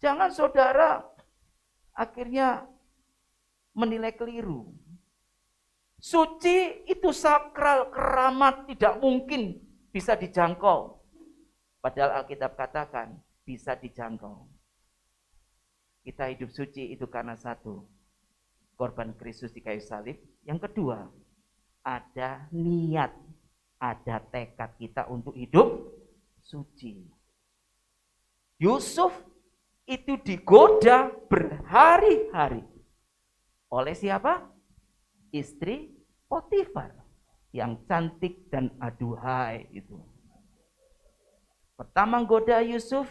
Jangan saudara akhirnya menilai keliru. Suci itu sakral, keramat, tidak mungkin bisa dijangkau. Padahal Alkitab katakan bisa dijangkau. Kita hidup suci itu karena satu, korban Kristus di kayu salib. Yang kedua, ada niat, ada tekad kita untuk hidup suci. Yusuf itu digoda berhari-hari. Oleh siapa? Istri Potifar. Yang cantik dan aduhai itu. Pertama goda Yusuf,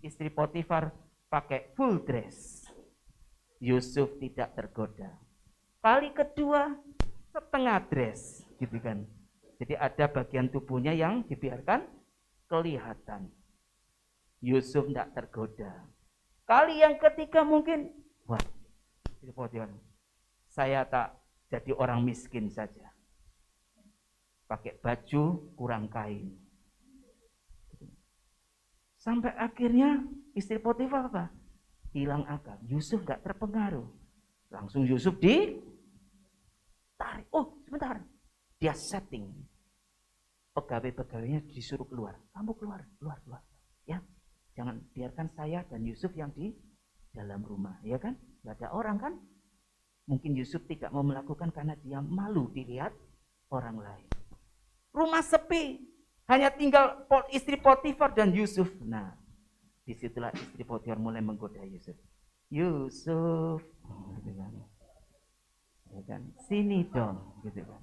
istri Potifar pakai full dress. Yusuf tidak tergoda. Kali kedua setengah dress, gitu kan. Jadi ada bagian tubuhnya yang dibiarkan kelihatan. Yusuf tidak tergoda. Kali yang ketiga mungkin, wah, saya tak jadi orang miskin saja. Pakai baju kurang kain. Sampai akhirnya istri Potifar apa? Hilang akal. Yusuf gak terpengaruh. Langsung Yusuf ditarik. Oh sebentar. Dia setting. Pegawai-pegawainya disuruh keluar. Kamu keluar. Ya, jangan biarkan saya dan Yusuf yang di dalam rumah. Ya kan? Gak ada orang kan? Mungkin Yusuf tidak mau melakukan karena dia malu dilihat orang lain. Rumah sepi. Hanya tinggal istri Potifar dan Yusuf. Nah, disitulah istri Potifar mulai menggoda Yusuf. Yusuf, gitu kan. Ya kan? Sini dong, gitu kan.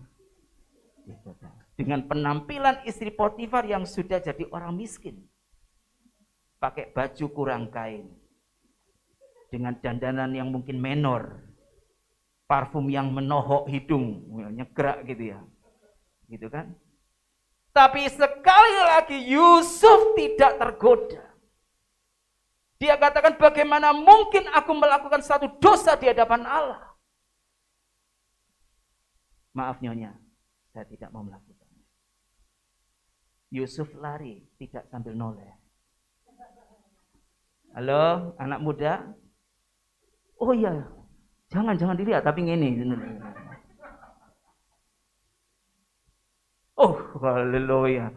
Gitu kan. Dengan penampilan istri Potifar yang sudah jadi orang miskin. Pakai baju kurang kain. Dengan dandanan yang mungkin menor. Parfum yang menohok hidung, nyegrak gitu ya. Gitu kan? Tapi sekali lagi Yusuf tidak tergoda. Dia katakan, bagaimana mungkin aku melakukan satu dosa di hadapan Allah? Maaf nyonya, saya tidak mau melakukannya. Yusuf lari, tidak sambil noleh. Halo, anak muda? Oh iya, jangan dilihat, tapi ngene. Oh, haleluya.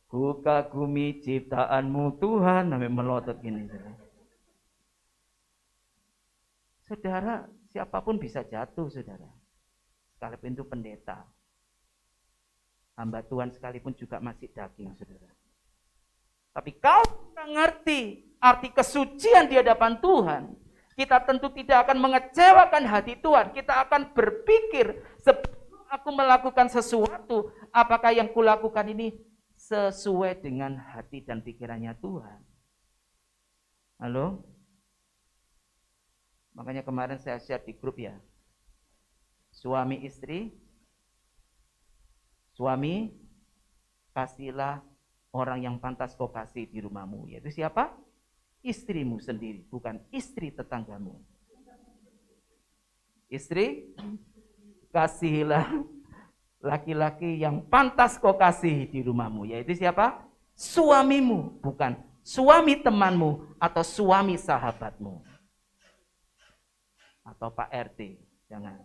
Ku kagumi ciptaanmu Tuhan, sampai melotot gini. Saudara, siapapun bisa jatuh, saudara. Sekalipun itu pendeta. Hamba Tuhan sekalipun juga masih daging, saudara. Tapi kalau kita ngerti arti kesucian di hadapan Tuhan, kita tentu tidak akan mengecewakan hati Tuhan. Kita akan berpikir, sebelum aku melakukan sesuatu, apakah yang kulakukan ini sesuai dengan hati dan pikirannya Tuhan? Halo? Makanya kemarin saya share di grup ya. Suami istri, suami kasihlah orang yang pantas kau kasih di rumahmu. Yaitu siapa? Istrimu sendiri, bukan istri tetanggamu. Istri, kasihilah laki-laki yang pantas kau kasih di rumahmu. Yaitu siapa? Suamimu, bukan suami temanmu atau suami sahabatmu. atau Pak RT, jangan.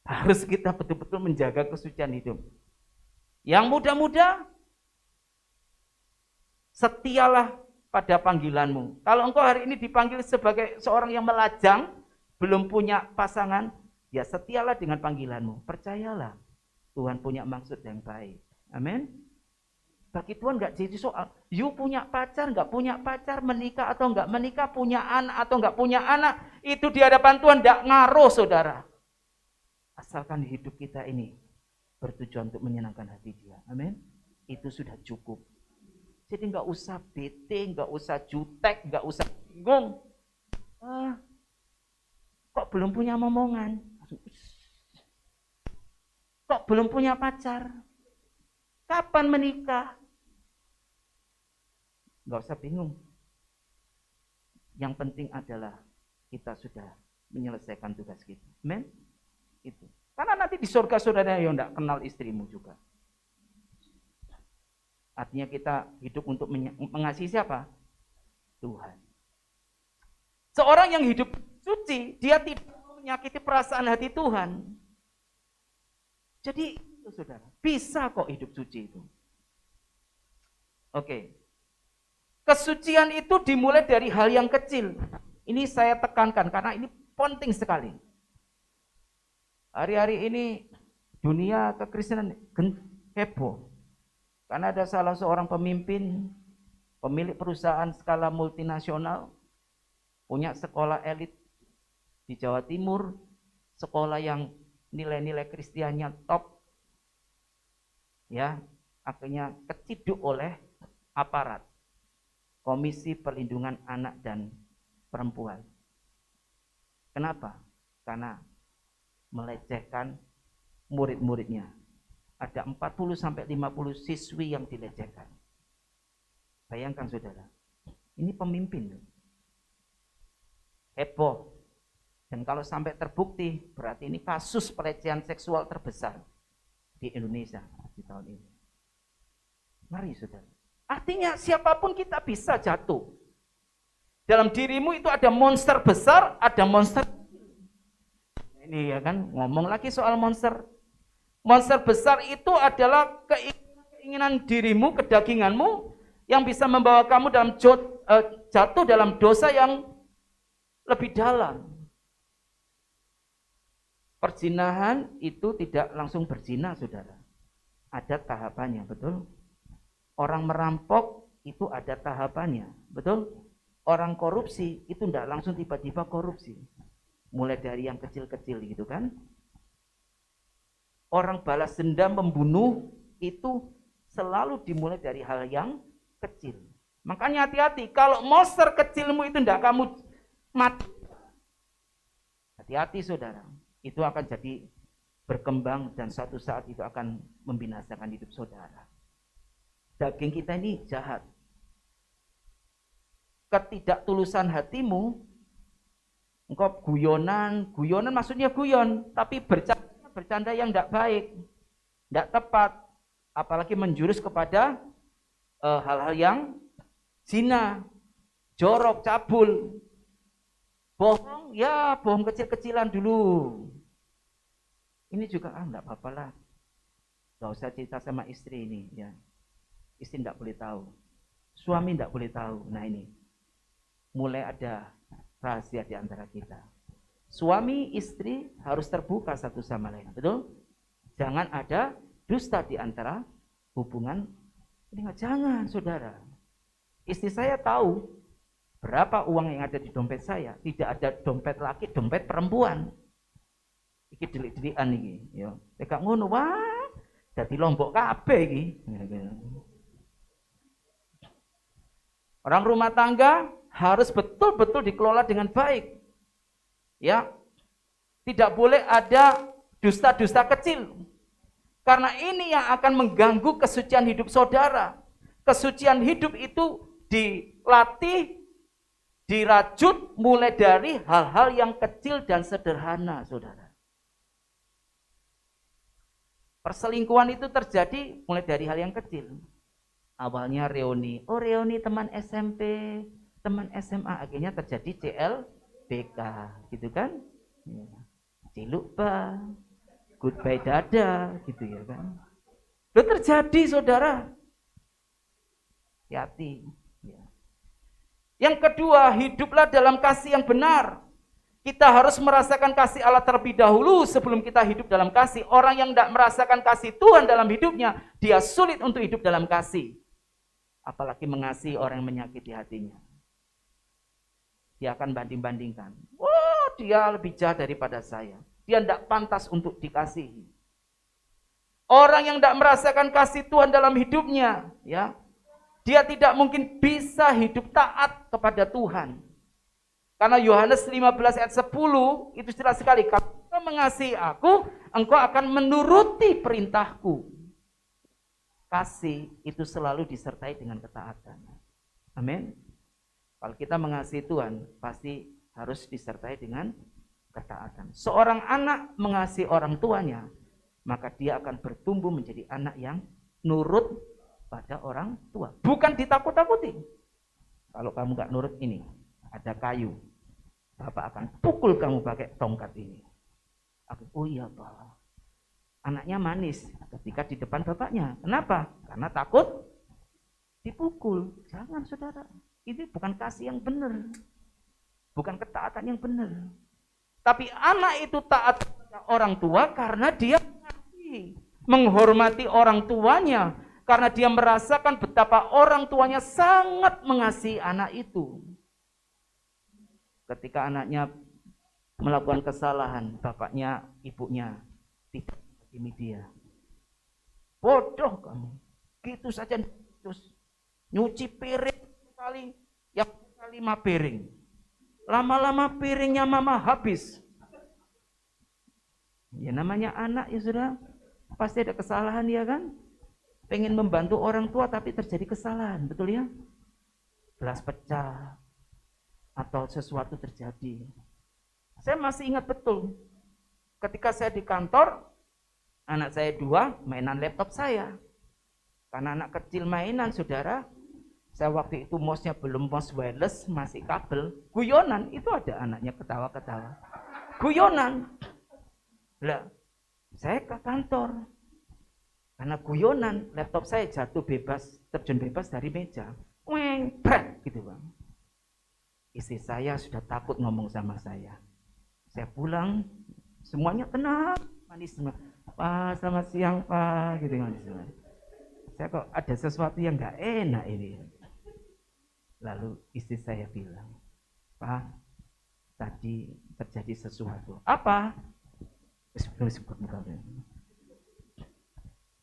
Harus kita betul-betul menjaga kesucian hidup. Yang muda-muda, setialah pada panggilanmu. Kalau engkau hari ini dipanggil sebagai seorang yang melajang, belum punya pasangan, ya setialah dengan panggilanmu. Percayalah, Tuhan punya maksud yang baik. Amin. Bagi Tuhan nggak jadi soal, you punya pacar, nggak punya pacar, menikah atau nggak menikah, punya anak atau nggak punya anak, itu di hadapan Tuhan nggak ngaruh, saudara. Asalkan hidup kita ini bertujuan untuk menyenangkan hati Dia. Amin. Itu sudah cukup. Jadi nggak usah bete, nggak usah jutek, nggak usah bingung. Kok belum punya momongan? Kok belum punya pacar? Kapan menikah? Nggak usah bingung. Yang penting adalah kita sudah menyelesaikan tugas kita. Amen? Itu. Karena nanti di surga saudara yang nggak kenal istrimu juga. Artinya kita hidup untuk mengasihi siapa? Tuhan. Seorang yang hidup suci, dia tidak menyakiti perasaan hati Tuhan. Jadi, saudara, bisa kok hidup suci itu. Oke. Kesucian itu dimulai dari hal yang kecil. Ini saya tekankan karena ini penting sekali. Hari-hari ini dunia kekristenan heboh. Karena ada salah seorang pemimpin, pemilik perusahaan skala multinasional, punya sekolah elit di Jawa Timur, sekolah yang nilai-nilai Kristiannya top, ya, akhirnya keciduk oleh aparat Komisi Perlindungan Anak dan Perempuan. Kenapa? Karena melecehkan murid-muridnya. Ada 40-50 siswi yang dilecehkan. Bayangkan saudara, ini pemimpin. Heboh. Dan kalau sampai terbukti, berarti ini kasus pelecehan seksual terbesar di Indonesia di tahun ini. Mari saudara. Artinya siapapun kita bisa jatuh. Dalam dirimu itu ada monster besar, ada monster. Ini ya kan, ngomong lagi soal monster. Monster besar itu adalah keinginan dirimu, kedaginganmu, yang bisa membawa kamu dalam jatuh dalam dosa yang lebih dalam. Perzinahan itu tidak langsung berzina, saudara. Ada tahapannya, betul? Orang merampok itu ada tahapannya, betul? Orang korupsi itu tidak langsung tiba-tiba korupsi. Mulai dari yang kecil-kecil gitu kan. Orang balas dendam membunuh itu selalu dimulai dari hal yang kecil. Makanya hati-hati, kalau monster kecilmu itu tidak kamu mati. Hati-hati saudara, itu akan jadi berkembang dan suatu saat itu akan membinasakan hidup saudara. Daging kita ini jahat. Ketidaktulusan hatimu, engkau guyonan maksudnya guyon, tapi bercanda yang tidak baik, tidak tepat, apalagi menjurus kepada hal-hal yang zina, jorok, cabul, bohong, ya bohong kecil-kecilan dulu. Ini juga tidak apa-apa lah, nggak usah cerita sama istri ini, ya. Istri tidak boleh tahu, suami tidak boleh tahu. Nah ini, mulai ada rahasia di antara kita. Suami istri harus terbuka satu sama lain, betul? Jangan ada dusta di antara hubungan. Jangan, saudara. Istri saya tahu berapa uang yang ada di dompet saya. Tidak ada dompet laki, dompet perempuan. Iki delik-delikan iki, ya. Tekak ngono, wah, dadi lombok kabeh iki. Orang rumah tangga harus betul-betul dikelola dengan baik. Ya, tidak boleh ada dusta-dusta kecil. Karena ini yang akan mengganggu kesucian hidup saudara. Kesucian hidup itu dilatih, dirajut mulai dari hal-hal yang kecil dan sederhana, saudara. Perselingkuhan itu terjadi mulai dari hal yang kecil. Awalnya reuni, reuni teman SMP, teman SMA, akhirnya terjadi BK, gitu kan? Ya. Ciluk ba, goodbye dada, gitu ya kan? Itu terjadi, saudara. Hati. Ya. Yang kedua, hiduplah dalam kasih yang benar. Kita harus merasakan kasih Allah terlebih dahulu sebelum kita hidup dalam kasih. Orang yang tidak merasakan kasih Tuhan dalam hidupnya, dia sulit untuk hidup dalam kasih. Apalagi mengasihi orang yang menyakiti hatinya. Dia akan banding-bandingkan. Oh, dia lebih jahat daripada saya. Dia tidak pantas untuk dikasihi. Orang yang tidak merasakan kasih Tuhan dalam hidupnya, ya, dia tidak mungkin bisa hidup taat kepada Tuhan. Karena Yohanes 15 ayat 10 itu jelas sekali. Kalau engkau mengasihi aku, engkau akan menuruti perintahku. Kasih itu selalu disertai dengan ketaatan. Amin. Kalau kita mengasihi Tuhan, pasti harus disertai dengan ketaatan. Seorang anak mengasihi orang tuanya, maka dia akan bertumbuh menjadi anak yang nurut pada orang tua. Bukan ditakut-takuti. Kalau kamu gak nurut ini, ada kayu. Bapak akan pukul kamu pakai tongkat ini. Aku, oh iya Pak. Anaknya manis ketika di depan bapaknya. Kenapa? Karena takut dipukul. Jangan saudara. Ini bukan kasih yang benar. Bukan ketaatan yang benar. Tapi anak itu taat kepada orang tua karena dia menghormati orang tuanya, karena dia merasakan betapa orang tuanya sangat mengasihi anak itu. Ketika anaknya melakukan kesalahan, bapaknya, ibunya tidak menghakimi dia. Bodoh kamu, gitu saja terus nyuci piring sekali, yang sekali 5 piring. Lama-lama piringnya mama habis. Ya namanya anak ya sudah. Pasti ada kesalahan ya kan? Pengen membantu orang tua tapi terjadi kesalahan, betul ya? Gelas pecah atau sesuatu terjadi. Saya masih ingat betul. Ketika saya di kantor, anak saya 2 mainan laptop saya. Karena anak kecil mainan, saudara. Saya waktu itu mouse-nya belum mouse wireless, masih kabel. Guyonan, itu ada anaknya ketawa-ketawa. Guyonan. Lah, saya ke kantor. Karena guyonan, laptop saya jatuh bebas, terjun bebas dari meja. Weng, brak, gitu Bang. Istri saya sudah takut ngomong sama saya. Saya pulang, semuanya tenang, manis semua. Pak, selamat siang Pak, gitu manis semua. Saya kok ada sesuatu yang nggak enak ini. Lalu istri saya bilang, Pak, tadi terjadi sesuatu. Apa?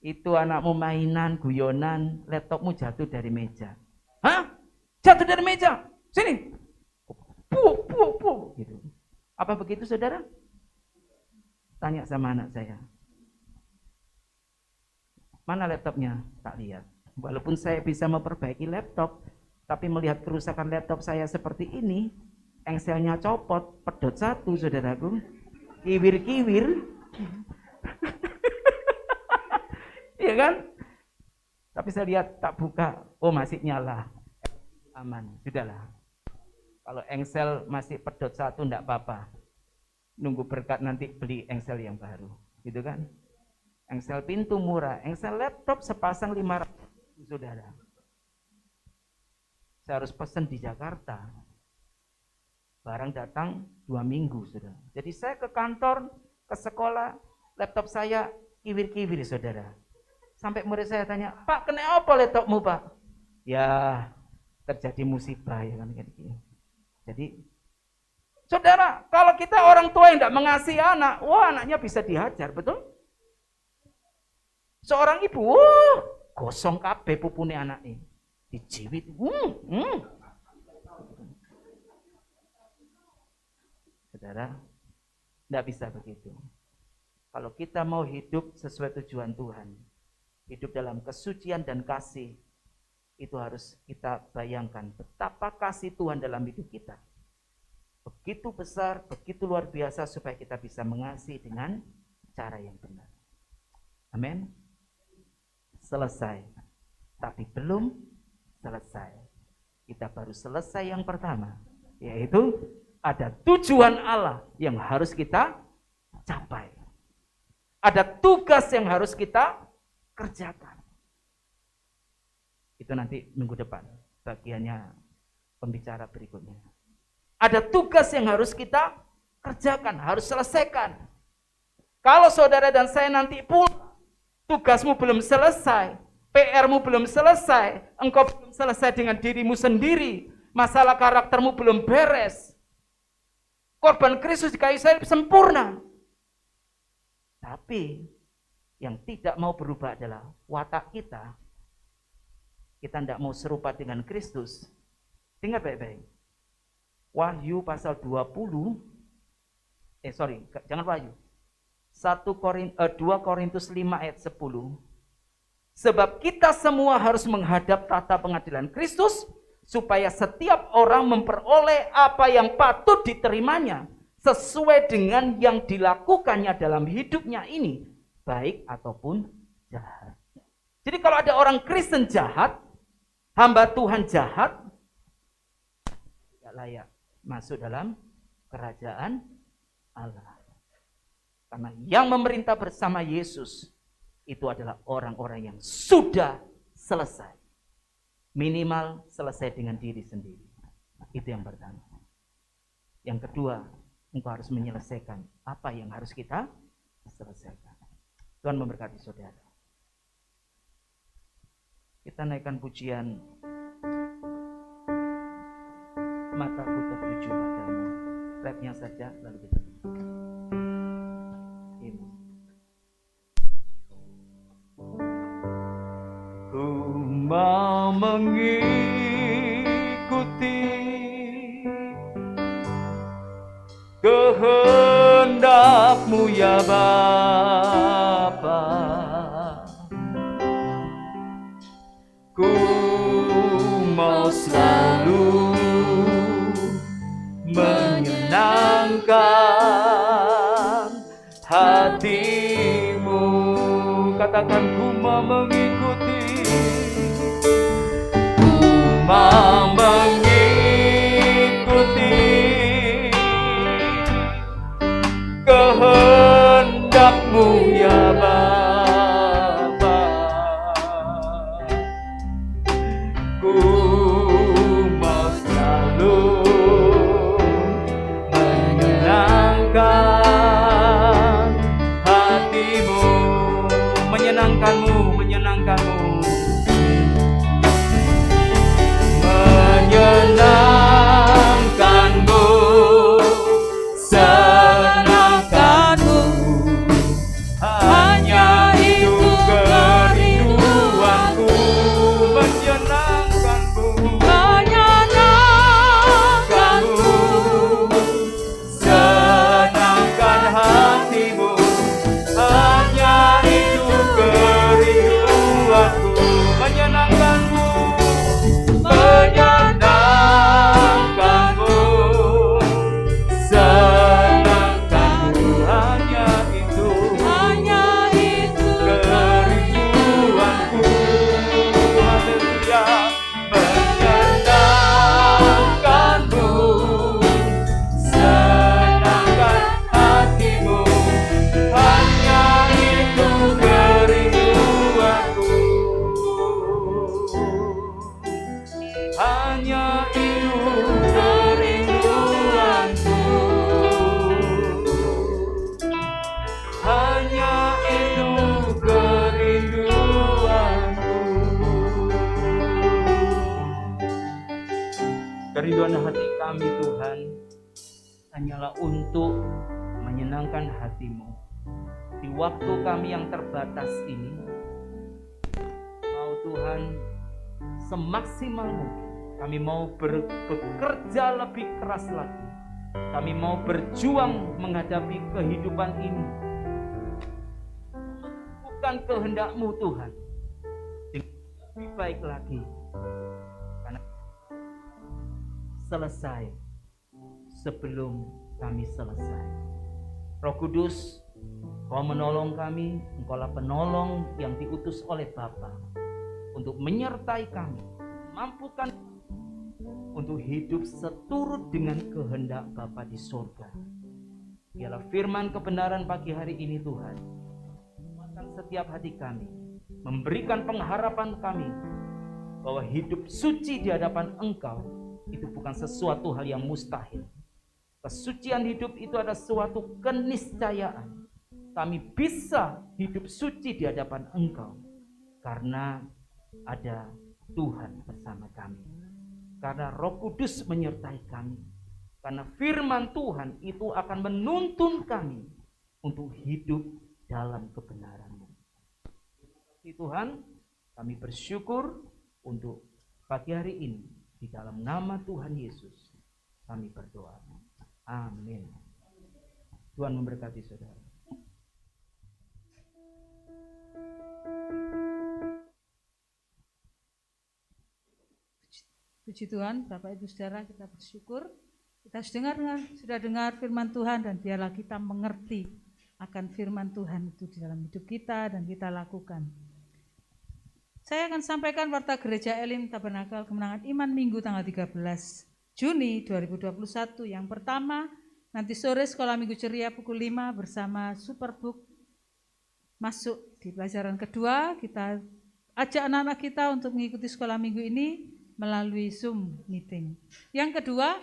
Itu anakmu mainan, guyonan, laptopmu jatuh dari meja. Hah? Jatuh dari meja? Sini. Puh. Gitu. Apa begitu saudara? Tanya sama anak saya. Mana laptopnya? Tak lihat. Walaupun saya bisa memperbaiki laptop, tapi melihat kerusakan laptop saya seperti ini, engselnya copot, pedot 1 saudaraku, kiwir-kiwir. Iya kan? Tapi saya lihat tak buka, oh masih nyala, aman, sudahlah. Kalau engsel masih pedot 1 enggak apa-apa, nunggu berkat nanti beli engsel yang baru, gitu kan? Engsel pintu murah, engsel laptop sepasang 500, saudara. Saya harus pesan di Jakarta, barang datang 2 minggu, saudara. Jadi saya ke kantor, ke sekolah, laptop saya kiwir-kiwir, saudara. Sampai murid saya tanya, Pak, kena apa laptopmu, Pak? Ya, terjadi musibah ya kan. Jadi, saudara, kalau kita orang tua yang tidak mengasihi anak, wah anaknya bisa dihajar, betul? Seorang ibu, gosong kabeh pupune anaknya, dijiwit, Saudara, tidak bisa begitu. Kalau kita mau hidup sesuai tujuan Tuhan, hidup dalam kesucian dan kasih, itu harus kita bayangkan betapa kasih Tuhan dalam hidup kita. Begitu besar, begitu luar biasa supaya kita bisa mengasihi dengan cara yang benar. Amin. Selesai. Tapi belum selesai. Kita baru selesai yang pertama, yaitu ada tujuan Allah yang harus kita capai. Ada tugas yang harus kita kerjakan. Itu nanti minggu depan bagiannya pembicara berikutnya. Ada tugas yang harus kita kerjakan, harus selesaikan. Kalau saudara dan saya nanti pulang, tugasmu belum selesai, PR-mu belum selesai, engkau belum selesai dengan dirimu sendiri, masalah karaktermu belum beres. Korban Kristus di kayu salib sempurna. Tapi yang tidak mau berubah adalah watak kita. Kita tidak mau serupa dengan Kristus. Dengar baik-baik. Wahyu pasal 20, jangan Wahyu. 2 Korintus 5 ayat 10. Sebab kita semua harus menghadap tata pengadilan Kristus, supaya setiap orang memperoleh apa yang patut diterimanya, sesuai dengan yang dilakukannya dalam hidupnya ini, baik ataupun jahat. Jadi kalau ada orang Kristen jahat, hamba Tuhan jahat, tidak layak masuk dalam kerajaan Allah. Karena yang memerintah bersama Yesus itu adalah orang-orang yang sudah selesai. Minimal selesai dengan diri sendiri. Itu yang pertama. Yang kedua, engkau harus menyelesaikan apa yang harus kita selesaikan. Tuhan memberkati saudara. Kita naikkan pujian Mataku Tertuju Padamu. Rapnya saja lalu kita Ku mau mengikuti kehendak-Mu ya Bapa. Ku mau selalu menyenangkan hati-Mu. Katakan, ku mau mengikuti, ku mau mengikuti kehendak-Mu ya Bapa. Ku mau selalu menyenangkan hati-Mu, menyenangkan-Mu, menyenangkan-Mu, menyenangkan-Mu, senangkan-Mu, hanya itu kerinduanku, menyenangkan-Mu, menyenangkan-Mu, senangkan hati-Mu, hanya itu kerinduanku, menyenangkan-Mu, menyenangkan-Mu, senangkan-Mu, hanya itu kerinduanku, haleluya, menyenangkan-Mu, senangkan hati-Mu, hanya itu kerinduanku, hanya itu kerinduanku, hanya itu kerinduanku. Kerinduan hati kami Tuhan hanyalah untuk menyenangkan hati-Mu. Di waktu kami yang terbatas ini, mau Tuhan semaksimal mungkin kami mau bekerja lebih keras lagi. Kami mau berjuang menghadapi kehidupan ini. Bukan kehendak-Mu Tuhan, lebih baik lagi, karena selesai sebelum kami selesai. Roh Kudus, Kau menolong kami, Engkaulah penolong yang diutus oleh Bapa untuk menyertai kami, mampukan untuk hidup seturut dengan kehendak Bapa di surga. Biarlah firman kebenaran pagi hari ini Tuhan menguatkan setiap hati kami, memberikan pengharapan kami bahwa hidup suci di hadapan Engkau itu bukan sesuatu hal yang mustahil. Kesucian hidup itu adalah suatu keniscayaan. Kami bisa hidup suci di hadapan Engkau karena ada Tuhan bersama kami. Karena Roh Kudus menyertai kami. Karena firman Tuhan itu akan menuntun kami untuk hidup dalam kebenaran-Mu. Tuhan, kami bersyukur untuk pagi hari ini. Di dalam nama Tuhan Yesus kami berdoa. Amin. Tuhan memberkati saudara. Puji Tuhan, Bapak Ibu Saudara, kita bersyukur. Kita sudah dengar firman Tuhan, dan biarlah kita mengerti akan firman Tuhan itu di dalam hidup kita dan kita lakukan. Saya akan sampaikan warta Gereja Elim Tabernakel Kemenangan Iman Minggu tanggal 13 Juni 2021. Yang pertama, nanti sore sekolah Minggu Ceria pukul 5 bersama Superbook. Masuk di pelajaran kedua, kita ajak anak-anak kita untuk mengikuti sekolah minggu ini melalui Zoom meeting. Yang kedua,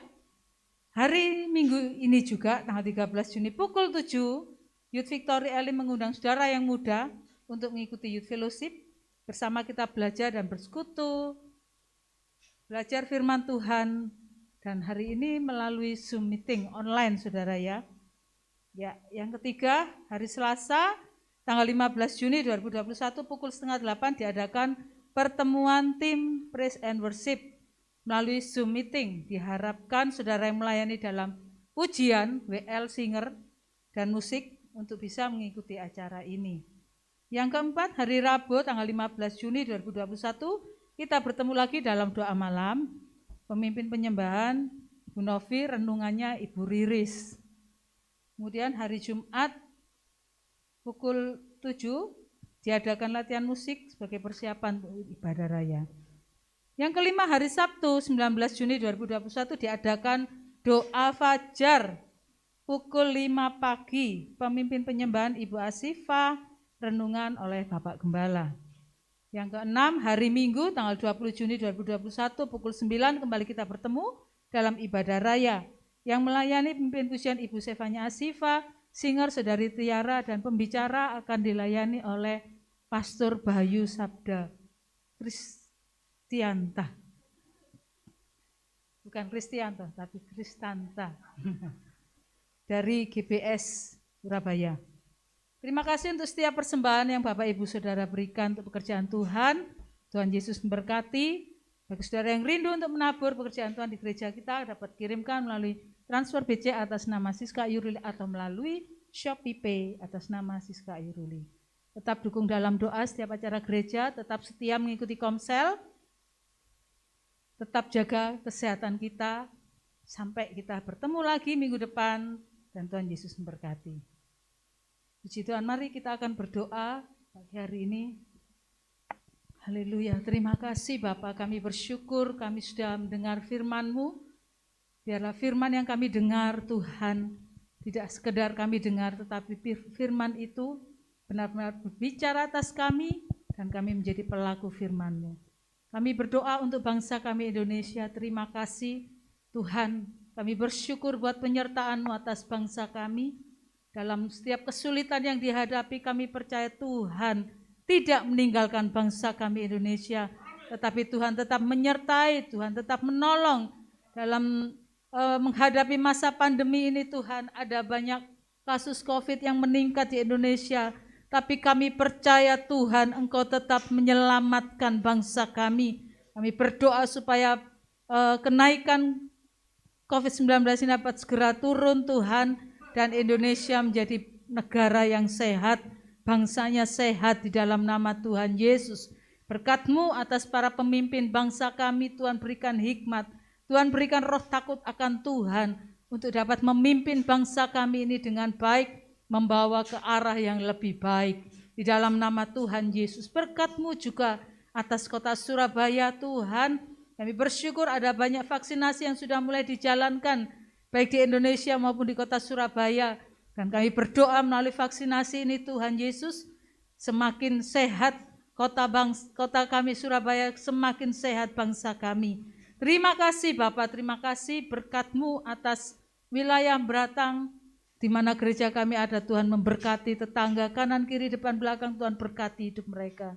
hari Minggu ini juga tanggal 13 Juni pukul 7, Youth Victory Elim mengundang saudara yang muda untuk mengikuti Youth Fellowship. Bersama kita belajar dan bersekutu, belajar firman Tuhan, dan hari ini melalui Zoom meeting online saudara ya. Ya, yang ketiga, hari Selasa tanggal 15 Juni 2021 pukul 7:30 diadakan pertemuan tim Praise and Worship melalui Zoom meeting. Diharapkan saudara yang melayani dalam pujian, WL, singer, dan musik untuk bisa mengikuti acara ini. Yang keempat, hari Rabu tanggal 15 Juni 2021 kita bertemu lagi dalam doa malam. Pemimpin penyembahan Ibu Novi, renungannya Ibu Riris. Kemudian hari Jumat pukul 7 diadakan latihan musik sebagai persiapan untuk ibadah raya. Yang kelima, hari Sabtu 19 Juni 2021 diadakan doa fajar pukul 5 pagi. Pemimpin penyembahan Ibu Asifah, renungan oleh Bapak Gembala. Yang keenam, hari Minggu tanggal 20 Juni 2021 pukul 9 kembali kita bertemu dalam ibadah raya. Yang melayani pemimpin pujian Ibu Sefanya Asifah, singer Saudari Tiara, dan pembicara akan dilayani oleh Pastor Bayu Sabda Kristianta. Bukan Kristianto, tapi Kristanta. Dari GBS Surabaya. Terima kasih untuk setiap persembahan yang Bapak Ibu Saudara berikan untuk pekerjaan Tuhan. Tuhan Yesus memberkati. Bagi saudara yang rindu untuk menabur pekerjaan Tuhan di gereja kita, dapat kirimkan melalui transfer BC atas nama Siska Ayuruli atau melalui Shopee Pay atas nama Siska Ayuruli. Tetap dukung dalam doa setiap acara gereja, tetap setia mengikuti Komsel, tetap jaga kesehatan kita, sampai kita bertemu lagi minggu depan, dan Tuhan Yesus memberkati. Puji Tuhan, mari kita akan berdoa pagi hari ini. Haleluya, terima kasih Bapa, kami bersyukur kami sudah mendengar firman-Mu. Biarlah firman yang kami dengar Tuhan, tidak sekedar kami dengar, tetapi firman itu benar-benar berbicara atas kami, dan kami menjadi pelaku firman-Mu. Kami berdoa untuk bangsa kami Indonesia, terima kasih Tuhan, kami bersyukur buat penyertaan-Mu atas bangsa kami. Dalam setiap kesulitan yang dihadapi, kami percaya Tuhan tidak meninggalkan bangsa kami Indonesia, tetapi Tuhan tetap menyertai, Tuhan tetap menolong dalam menghadapi masa pandemi ini. Tuhan, ada banyak kasus COVID yang meningkat di Indonesia, tapi kami percaya Tuhan Engkau tetap menyelamatkan bangsa kami. Kami berdoa supaya kenaikan COVID-19 ini dapat segera turun Tuhan, dan Indonesia menjadi negara yang sehat, bangsanya sehat di dalam nama Tuhan Yesus. Berkat-Mu atas para pemimpin bangsa kami, Tuhan berikan hikmat, Tuhan berikan roh takut akan Tuhan, untuk dapat memimpin bangsa kami ini dengan baik, membawa ke arah yang lebih baik. Di dalam nama Tuhan Yesus, berkat-Mu juga atas kota Surabaya Tuhan, Kami bersyukur ada banyak vaksinasi yang sudah mulai dijalankan, baik di Indonesia maupun di kota Surabaya. Dan kami berdoa melalui vaksinasi ini Tuhan Yesus, semakin sehat kota kami Surabaya, semakin sehat bangsa kami. Terima kasih Bapak, terima kasih berkat-Mu atas wilayah Beratang, di mana gereja kami ada. Tuhan memberkati tetangga kanan kiri depan belakang, Tuhan berkati hidup mereka.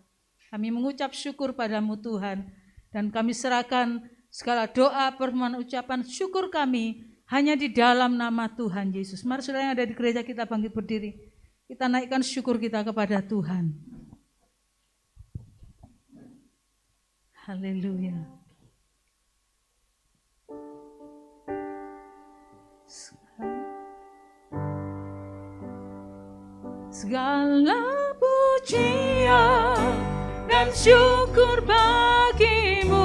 Kami mengucap syukur padamu Tuhan, dan kami serahkan segala doa, permohonan, ucapan syukur kami hanya di dalam nama Tuhan Yesus. Mari saudara yang ada di gereja kita bangkit berdiri, kita naikkan syukur kita kepada Tuhan. Haleluya. Segala pujian dan syukur bagimu,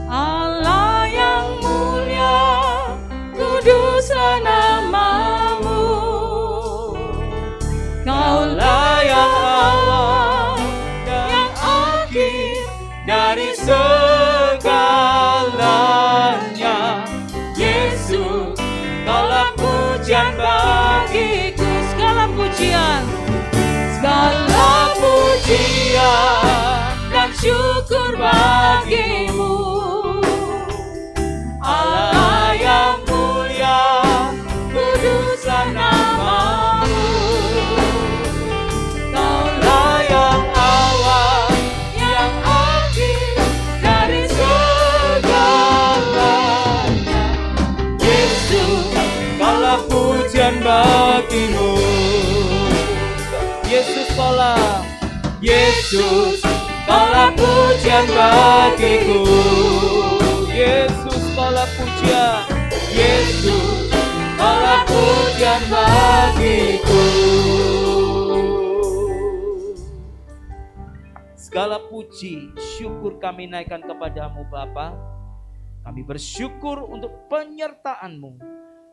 Allah yang mulia, kuduslah namamu. Kaulah yang awal, yang akhir dari segalanya. Yesus, kaulah pujian bagiku. Segala pujian dan syukur bagimu, Allah yang mulia, kuduslah namamu. Kaulah yang awal, yang akhir dari segalanya. Yesus, kaulah pujian bagimu. Yesus, kaulah pujian bagiku. Yesus, kaulah pujian. Yesus, kaulah pujian bagiku. Segala puji, syukur kami naikkan kepadamu Bapa. Kami bersyukur untuk penyertaan-Mu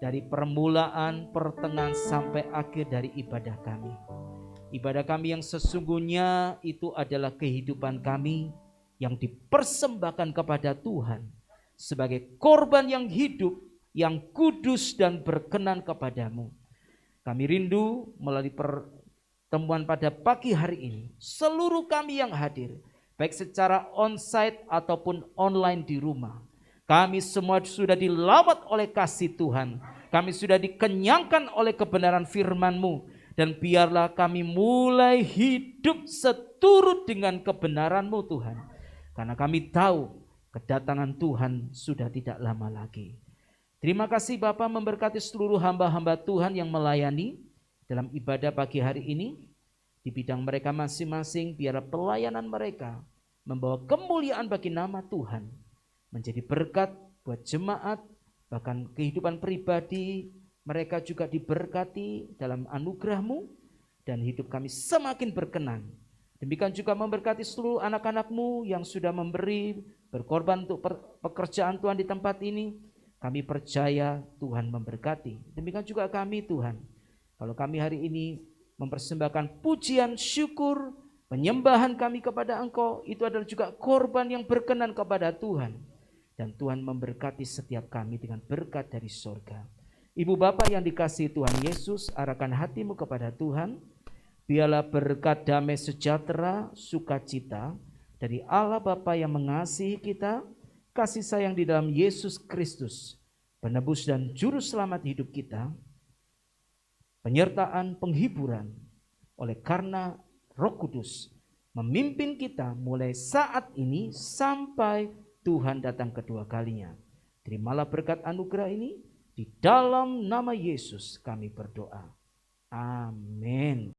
dari permulaan, pertengahan sampai akhir dari ibadah kami. Ibadah kami yang sesungguhnya itu adalah kehidupan kami yang dipersembahkan kepada Tuhan sebagai korban yang hidup, yang kudus dan berkenan kepadamu. Kami rindu melalui pertemuan pada pagi hari ini, seluruh kami yang hadir, baik secara onsite ataupun online di rumah, kami semua sudah dilawat oleh kasih Tuhan. Kami sudah dikenyangkan oleh kebenaran firman-Mu. Dan biarlah kami mulai hidup seturut dengan kebenaran-Mu Tuhan. Karena kami tahu kedatangan Tuhan sudah tidak lama lagi. Terima kasih Bapa memberkati seluruh hamba-hamba Tuhan yang melayani dalam ibadah pagi hari ini. Di bidang mereka masing-masing, biarlah pelayanan mereka membawa kemuliaan bagi nama Tuhan. Menjadi berkat buat jemaat, bahkan kehidupan pribadi. Mereka juga diberkati dalam anugerah-Mu dan hidup kami semakin berkenan. Demikian juga memberkati seluruh anak-anak-Mu yang sudah memberi, berkorban untuk pekerjaan Tuhan di tempat ini. Kami percaya Tuhan memberkati. Demikian juga kami Tuhan. Kalau kami hari ini mempersembahkan pujian, syukur, penyembahan kami kepada Engkau, itu adalah juga korban yang berkenan kepada Tuhan. Dan Tuhan memberkati setiap kami dengan berkat dari surga. Ibu Bapak yang dikasihi Tuhan Yesus, arahkan hatimu kepada Tuhan. Biarlah berkat damai sejahtera, sukacita dari Allah Bapa yang mengasihi kita, kasih sayang di dalam Yesus Kristus, penebus dan juru selamat hidup kita, penyertaan, penghiburan oleh karena Roh Kudus memimpin kita mulai saat ini sampai Tuhan datang kedua kalinya. Terimalah berkat anugerah ini. Di dalam nama Yesus kami berdoa. Amin.